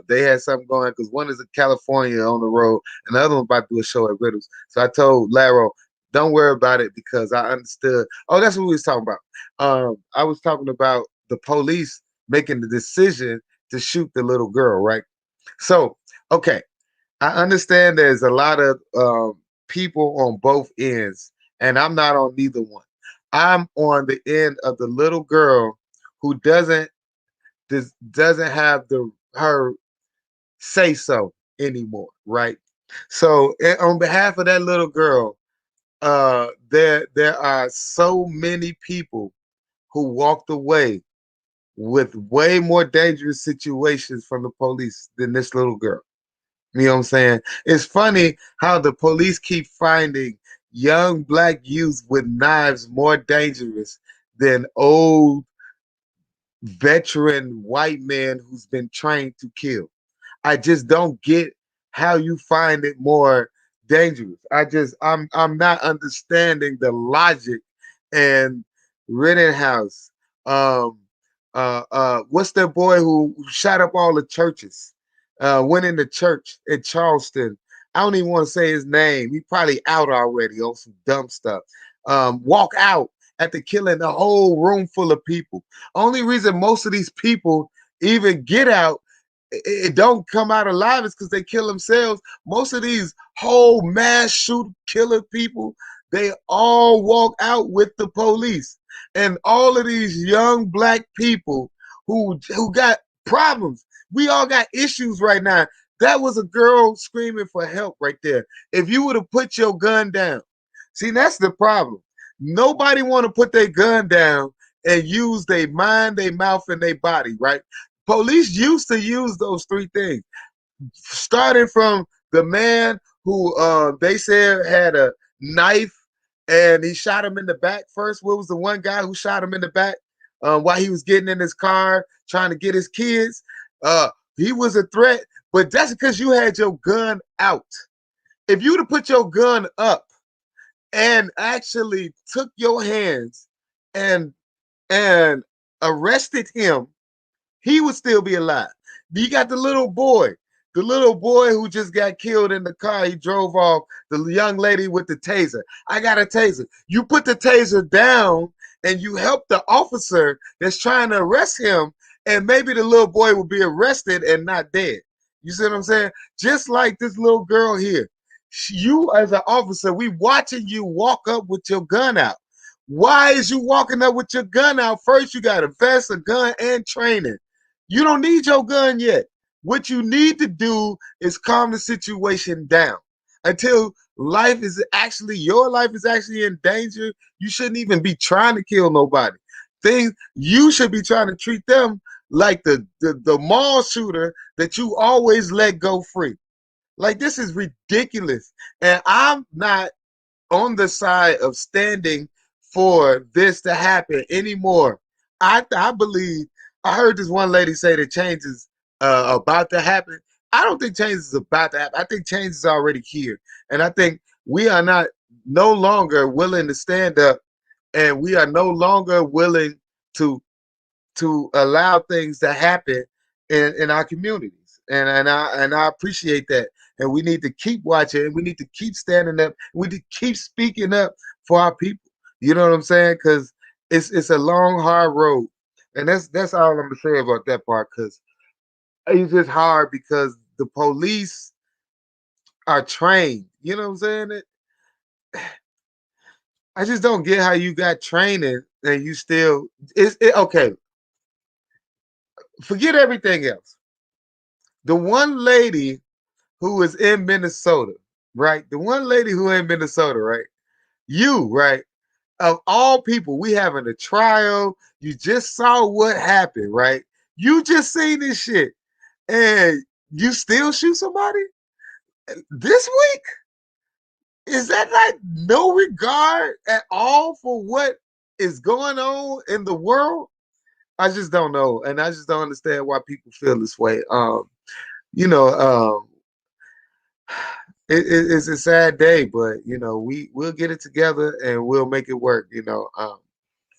Speaker 3: they had something going because one is in California on the road, and the other one about to do a show at Riddles. So I told Laro, don't worry about it because I understood. Oh, that's what we was talking about. I was talking about the police making the decision to shoot the little girl, right? So, okay, I understand there's a lot of people on both ends, and I'm not on neither one. I'm on the end of the little girl who doesn't doesn't have the her say so anymore, right? So on behalf of that little girl, there are so many people who walked away with way more dangerous situations from the police than this little girl. You know what I'm saying? It's funny how the police keep finding young black youth with knives more dangerous than old veteran white men who's been trained to kill. I just don't get how you find it more dangerous. I'm not understanding the logic. And Rittenhouse, um, what's that boy who shot up all the churches? Went in the church in Charleston. I don't even want to say his name. He probably out already on some dumb stuff. Walk out after killing a whole room full of people. Only reason most of these people even get out, it don't come out alive, is because they kill themselves. Most of these whole mass shoot killer people, they all walk out with the police. And all of these young black people who got problems. We all got issues right now. That was a girl screaming for help right there. If you would have put your gun down. See, that's the problem. Nobody want to put their gun down and use their mind, their mouth, and their body, right? Police used to use those three things, starting from the man who they said had a knife and he shot him in the back first. What was the one guy who shot him in the back while he was getting in his car trying to get his kids? He was a threat, but that's because you had your gun out. If you would have put your gun up and actually took your hands and and arrested him, he would still be alive. You got the little boy who just got killed in the car. He drove off, the young lady with the taser. I got a taser. You put the taser down and you help the officer that's trying to arrest him, and maybe the little boy will be arrested and not dead. You see what I'm saying? Just like this little girl here. You as an officer, we watching you walk up with your gun out. Why is you walking up with your gun out? First, you got a vest, a gun, and training. You don't need your gun yet. What you need to do is calm the situation down until your life is actually in danger. You shouldn't even be trying to kill nobody. You should be trying to treat them like the mall shooter that you always let go free. Like, this is ridiculous. And I'm not on the side of standing for this to happen anymore. I believe, I heard this one lady say that change is about to happen. I don't think change is about to happen. I think change is already here. And I think we are no longer willing to stand up, and we are no longer willing to allow things to happen in our communities. And I appreciate that. And we need to keep watching, and we need to keep standing up. We need to keep speaking up for our people. You know what I'm saying? Because it's a long, hard road. And that's all I'm gonna say about that part, because it's just hard because the police are trained. You know what I'm saying? I just don't get how you got training and you still okay. Forget everything else. The one lady who is in Minnesota, right? The one lady who in Minnesota, right? You, right? Of all people, we having a trial. You just saw what happened, right? You just seen this shit, and you still shoot somebody this week? Is that like no regard at all for what is going on in the world? I just don't know, and I just don't understand why people feel this way. You know, it's a sad day, but we'll get it together and we'll make it work.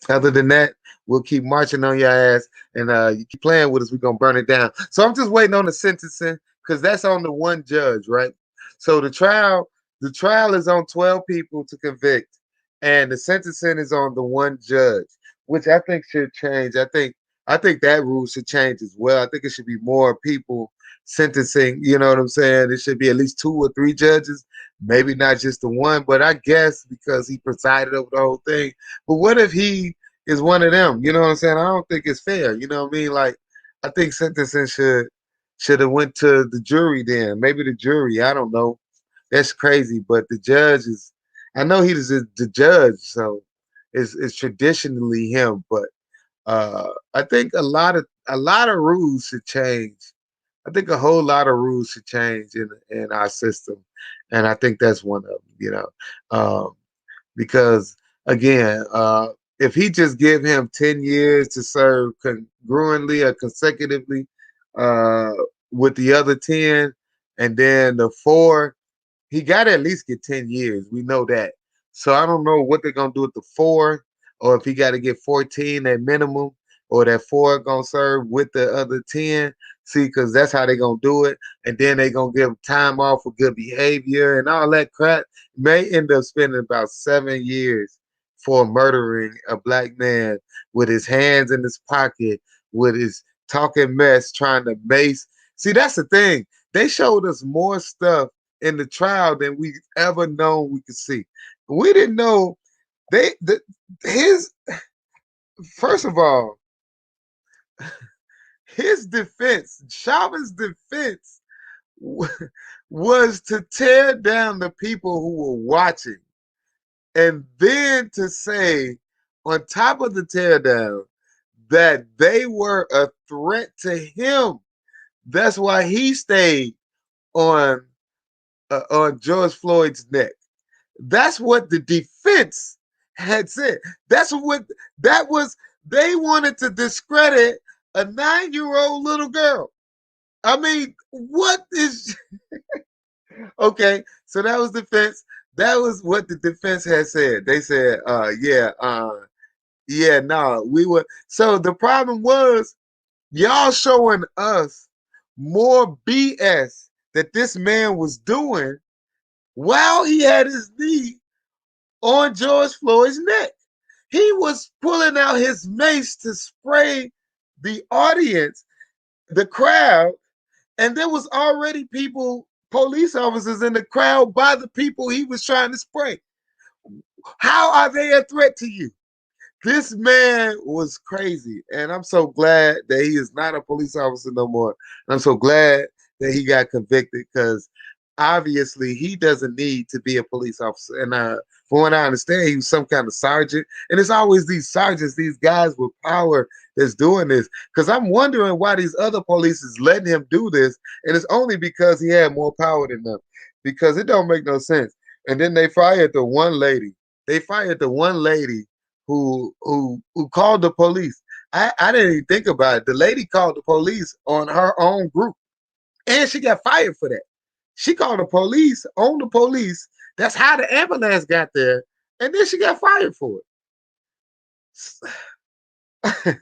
Speaker 3: Other than that, we'll keep marching on your ass, and you keep playing with us, we're gonna burn it down. So I'm just waiting on the sentencing because that's on the one judge, right? So the trial is on 12 people to convict, and the sentencing is on the one judge, which I think should change. I think that rule should change as well. I think it should be more people sentencing. You know what I'm saying? It should be at least 2 or 3 judges, maybe not just the one. But I guess because he presided over the whole thing. But what if he is one of them? You know what I'm saying? I don't think it's fair. You know what I mean? Like, I think sentencing should have went to the jury then. Maybe the jury. I don't know. That's crazy. But the judge is. I know he's the judge, so it's traditionally him. But I think a lot of rules should change. I think a whole lot of rules should change in our system, and I think that's one of them. Because again, if he just give him 10 years to serve congruently or consecutively uh, with the other 10, and then the 4 he got to at least get 10 years. We know that. So I don't know what they're going to do with the 4, or if he got to get 14 at minimum, or that 4 going to serve with the other 10. See, because that's how they're going to do it. And then they're going to give him time off for good behavior and all that crap. May end up spending about 7 years for murdering a black man with his hands in his pocket, with his talking mess, trying to mace. See, that's the thing. They showed us more stuff in the trial than we ever known we could see. We didn't know his first of all, his defense, Chauvin's defense was to tear down the people who were watching, and then to say on top of the tear down that they were a threat to him. That's why he stayed on George Floyd's neck. That's what the defense had said. That's what that was. They wanted to discredit a 9-year-old little girl. I mean, what is okay? So that was defense. That was what the defense had said. They said, yeah, no, we were. So the problem was y'all showing us more BS that this man was doing while he had his knee on George Floyd's neck. He was pulling out his mace to spray the audience, the crowd, and there was already people, police officers in the crowd by the people he was trying to spray. How are they a threat to you? This man was crazy, and I'm so glad that he is not a police officer no more. I'm so glad that he got convicted because obviously he doesn't need to be a police officer. And from what I understand, he was some kind of sergeant. And it's always these sergeants, these guys with power that's doing this. Because I'm wondering why these other police is letting him do this, and it's only because he had more power than them. Because it don't make no sense. And then they fired the one lady. They fired the one lady who called the police. I didn't even think about it. The lady called the police on her own group, and she got fired for that. She called the police on the police. That's how the ambulance got there, and then she got fired for it. I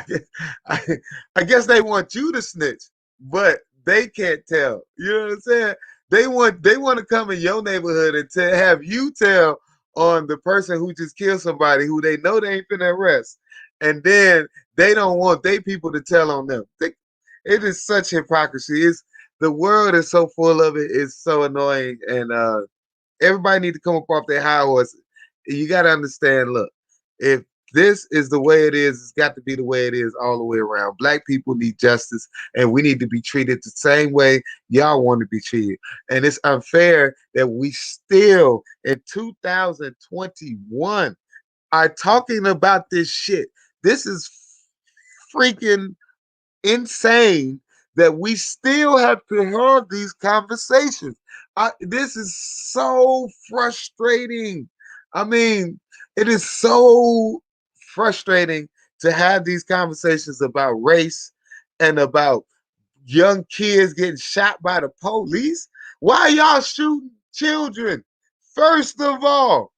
Speaker 3: guess, I, I guess they want you to snitch, but they can't tell. You know what I'm saying? They want to come in your neighborhood and have you tell on the person who just killed somebody who they know they ain't finna arrest, and then they don't want they people to tell on them. It is such hypocrisy. It's the world is so full of it. It's so annoying, and everybody need to come up off their high horse. You got to understand. Look, if this is the way it is, it's got to be the way it is all the way around. Black people need justice, and we need to be treated the same way y'all want to be treated. And it's unfair that we still in 2021 are talking about this shit. This is freaking insane that we still have to have these conversations. This is so frustrating. I mean, it is so frustrating to have these conversations about race and about young kids getting shot by the police. Why are y'all shooting children? First of all,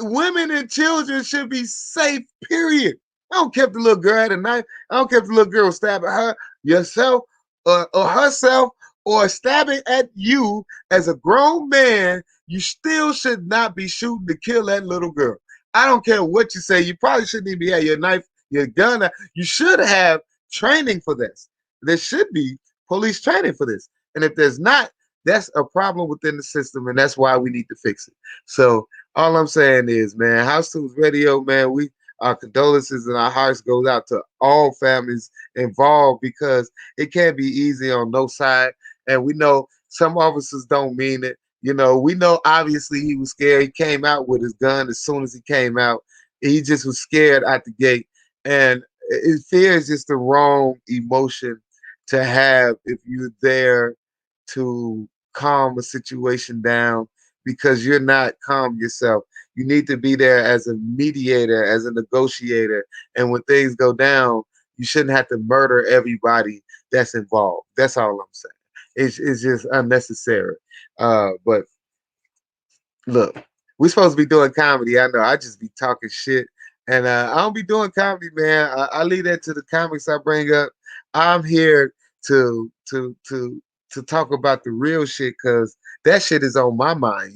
Speaker 3: women and children should be safe, period. I don't care if the little girl had a knife. I don't care if the little girl was stabbing her, yourself, or herself, or stabbing at you as a grown man. You still should not be shooting to kill that little girl. I don't care what you say. You probably shouldn't even have your knife, your gun. You should have training for this. There should be police training for this. And if there's not, that's a problem within the system, and that's why we need to fix it. So all I'm saying is, man, House Tunes Radio, man, our condolences and our hearts goes out to all families involved because it can't be easy on no side. And we know some officers don't mean it. We know obviously he was scared. He came out with his gun as soon as he came out. He just was scared out the gate. And fear is just the wrong emotion to have if you're there to calm a situation down because you're not calm yourself. You need to be there as a mediator, as a negotiator. And when things go down, you shouldn't have to murder everybody that's involved. That's all I'm saying. It's just unnecessary. But look, we're supposed to be doing comedy. I know I just be talking shit. And I don't be doing comedy, man. I leave that to the comics I bring up. I'm here to talk about the real shit because that shit is on my mind.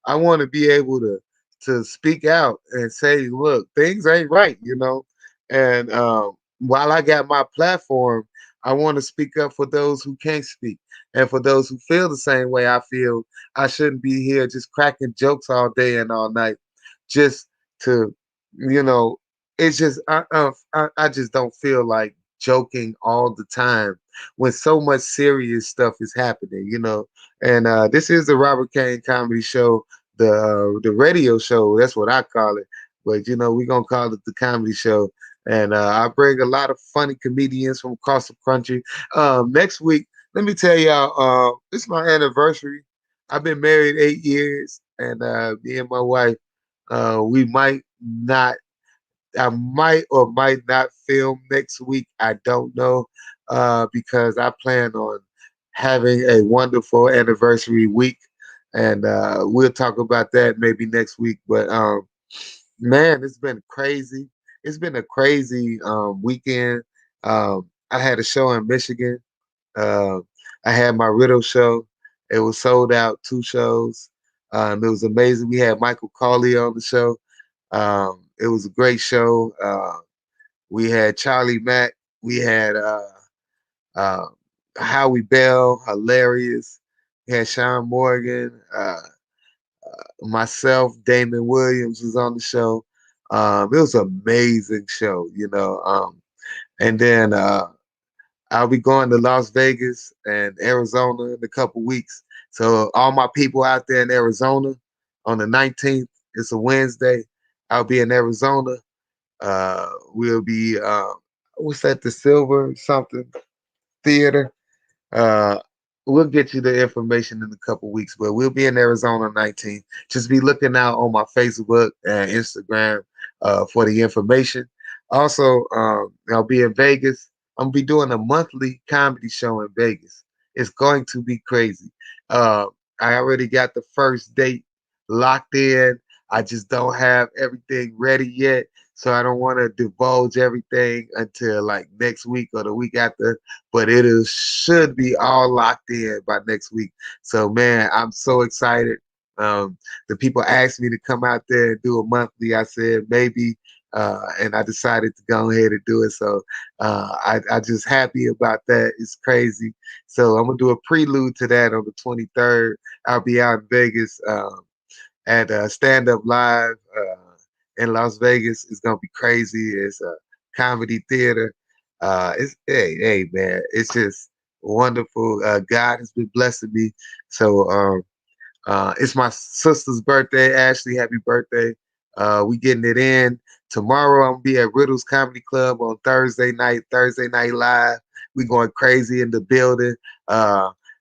Speaker 3: I want to be able to speak out and say, look, things ain't right. And while I got my platform, I want to speak up for those who can't speak and for those who feel the same way I feel. I shouldn't be here just cracking jokes all day and all night just to, you know, it's just I just don't feel like joking all the time when so much serious stuff is happening. And this is the Robert Kane Comedy Show, the radio show. That's what I call it. But we're gonna call it the comedy show. And I bring a lot of funny comedians from across the country. Next week, let me tell y'all, it's my anniversary. I've been married 8 years, and me and my wife, we might not, I might or might not film next week. I don't know, because I plan on having a wonderful anniversary week, and we'll talk about that maybe next week. But man, it's been crazy. It's been a crazy weekend. I had a show in Michigan. Uh, I had my Riddle show. It was sold out, 2 shows. It was amazing. We had Michael Carley on the show. It was a great show. We had Charlie Mack. We had uh, Howie Bell, hilarious. We had Sean Morgan. Myself, Damon Williams was on the show. It was an amazing show. And then I'll be going to Las Vegas and Arizona in a couple weeks. So all my people out there in Arizona on the 19th, it's a Wednesday. I'll be in Arizona. We'll be what's that? The Silver something Theater. Uh, we'll get you the information in a couple weeks, but we'll be in Arizona 19th. Just be looking out on my Facebook and Instagram for the information. Also, I'll be in Vegas. I'm gonna be doing a monthly comedy show in Vegas. It's going to be crazy. Uh, I already got the first date locked in. I just don't have everything ready yet. So I don't want to divulge everything until like next week or the week after, but should be all locked in by next week. So man, I'm so excited. The people asked me to come out there and do a monthly. I said maybe, and I decided to go ahead and do it. So I just happy about that. It's crazy. So I'm gonna do a prelude to that on the 23rd. I'll be out in Vegas at Stand Up Live in Las Vegas. It's gonna be crazy. It's a comedy theater. It's hey man, it's just wonderful. God has been blessing me. So it's my sister's birthday. Ashley, happy birthday. We getting it in. Tomorrow I'm gonna be at Riddle's Comedy Club on Thursday night live. We going crazy in the building.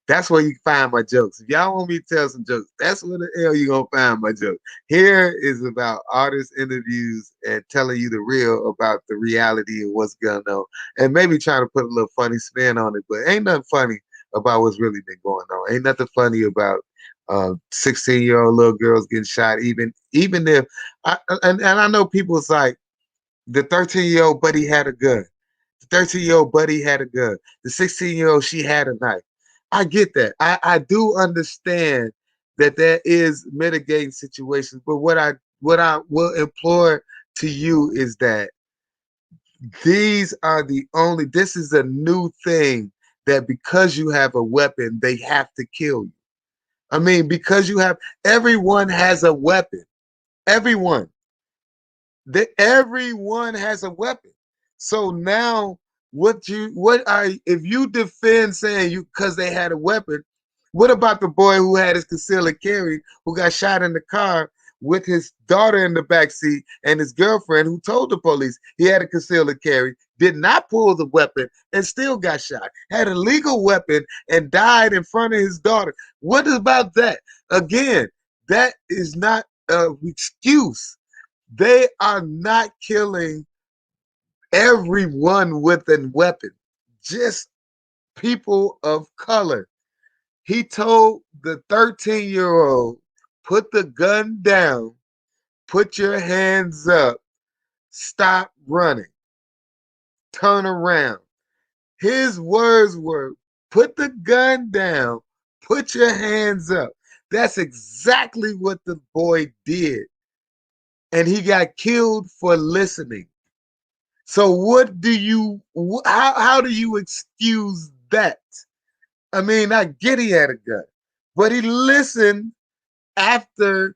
Speaker 3: That's where you can find my jokes. If y'all want me to tell some jokes, that's where the hell you gonna find my jokes. Here is about artist interviews and telling you the real about the reality of what's going on, and maybe trying to put a little funny spin on it. But ain't nothing funny about what's really been going on. Ain't nothing funny about 16-year-old little girls getting shot. Even if and I know people's like the 13-year-old buddy had a gun. The 13-year-old buddy had a gun. The 16-year-old, she had a knife. I get that. I do understand that there is mitigating situations, but what I will implore to you is that this is a new thing that because you have a weapon, they have to kill you. I mean, because everyone has a weapon. Everyone. Everyone has a weapon. So now if you defend saying you because they had a weapon, what about the boy who had his conceal and carry who got shot in the car with his daughter in the back seat and his girlfriend who told the police he had a conceal and carry, did not pull the weapon and still got shot, had a legal weapon and died in front of his daughter? What about that? Again, that is not an excuse. They are not killing everyone with a weapon, just people of color. He told the 13-year-old, put the gun down, put your hands up, stop running, turn around. His words were, put the gun down, put your hands up. That's exactly what the boy did. And he got killed for listening. So how do you excuse that? I mean, I get he had a gun, but he listened after,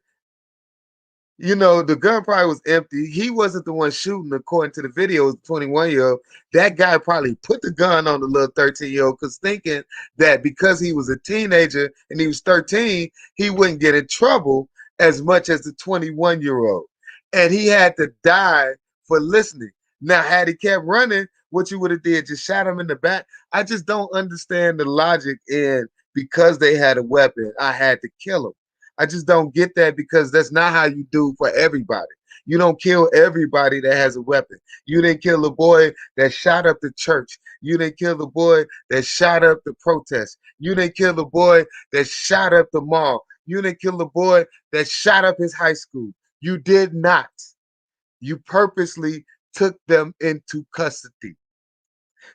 Speaker 3: the gun probably was empty. He wasn't the one shooting, according to the video. It was 21-year-old. That guy probably put the gun on the little 13-year-old because thinking that because he was a teenager and he was 13, he wouldn't get in trouble as much as the 21-year-old. And he had to die for listening. Now, had he kept running, what you would have did, just shot him in the back? I just don't understand the logic in because they had a weapon, I had to kill him. I just don't get that because that's not how you do for everybody. You don't kill everybody that has a weapon. You didn't kill the boy that shot up the church. You didn't kill the boy that shot up the protest. You didn't kill the boy that shot up the mall. You didn't kill the boy that shot up his high school. You did not. You purposely took them into custody.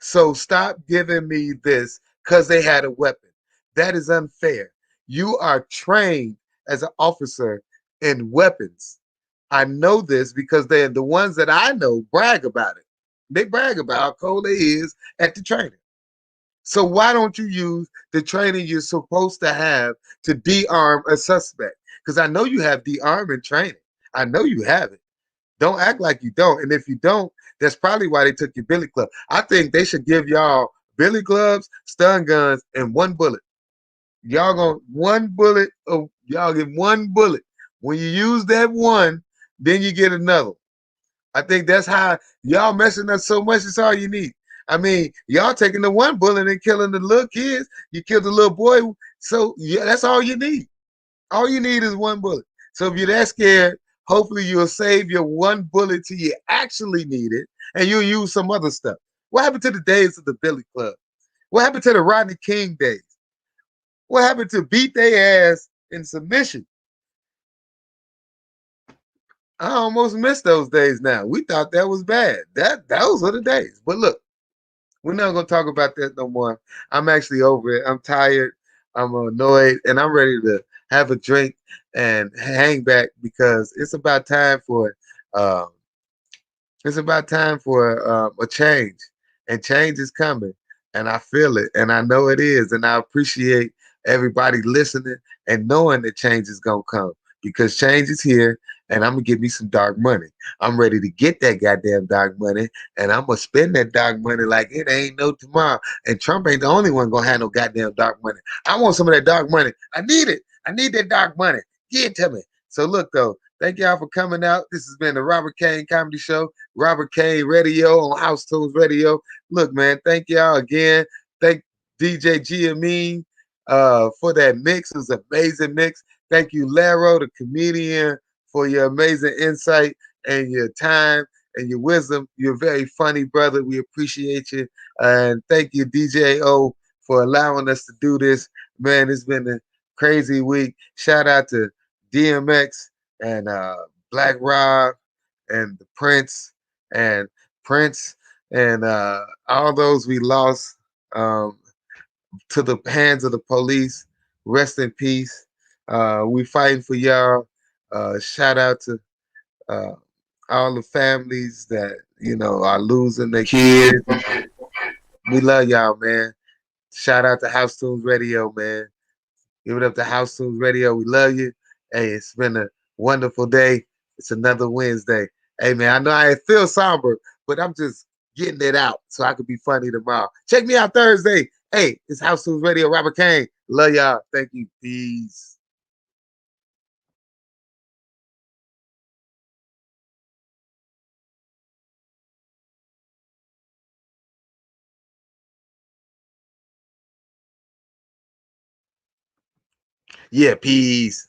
Speaker 3: So stop giving me this because they had a weapon. That is unfair. You are trained as an officer in weapons. I know this because they're the ones that I know brag about it. They brag about how cold they is at the training. So why don't you use the training you're supposed to have to de-arm a suspect? Because I know you have de-arming training. I know you have it. Don't act like you don't. And if you don't, that's probably why they took your billy club. I think they should give y'all billy clubs, stun guns, and one bullet. Y'all gonna one bullet. Oh, y'all get one bullet. When you use that one, then you get another. I think that's how y'all messing up so much. It's all you need. I mean, y'all taking the one bullet and killing the little kids. You killed the little boy. So yeah, that's all you need. All you need is one bullet. So if you're that scared, hopefully you'll save your one bullet till you actually need it, and you'll use some other stuff. What happened to the days of the Billy Club? What happened to the Rodney King days? What happened to beat their ass in submission? I almost missed those days now. We thought that was bad. Those were the days. But look, we're not gonna talk about that no more. I'm actually over it. I'm tired. I'm annoyed, and I'm ready to have a drink and hang back because um, it's about time for a change, and change is coming, and I feel it, and I know it is, and I appreciate everybody listening and knowing that change is gonna come because change is here, and I'm gonna give me some dark money. I'm ready to get that goddamn dark money, and I'm gonna spend that dark money like it ain't no tomorrow. And Trump ain't the only one gonna have no goddamn dark money. I want some of that dark money. I need it. I need that dark money. Give it to me. So look though, thank y'all for coming out. This has been the Robert Kane Comedy Show, Robert Kane Radio on House Tunes Radio. Look, man, thank y'all again. Thank DJ Giamine for that mix. It was an amazing mix. Thank you, Laro, the comedian, for your amazing insight and your time and your wisdom. You're very funny, brother. We appreciate you. And thank you, DJ O, for allowing us to do this. Man, it's been a crazy week. Shout out to DMX and Black Rob and the and Prince and all those we lost to the hands of the police. Rest in peace. We fighting for y'all. Shout out to uh, all the families that are losing their kids. We love y'all, man. Shout out to House Tunes Radio, man. Give it up to House Tunes Radio. We love you. Hey, it's been a wonderful day. It's another Wednesday. Hey man, I know I feel somber, but I'm just getting it out so I could be funny tomorrow. Check me out Thursday. Hey, it's House Tunes Radio, Robert Kane. Love y'all. Thank you. Peace. Yeah, peace.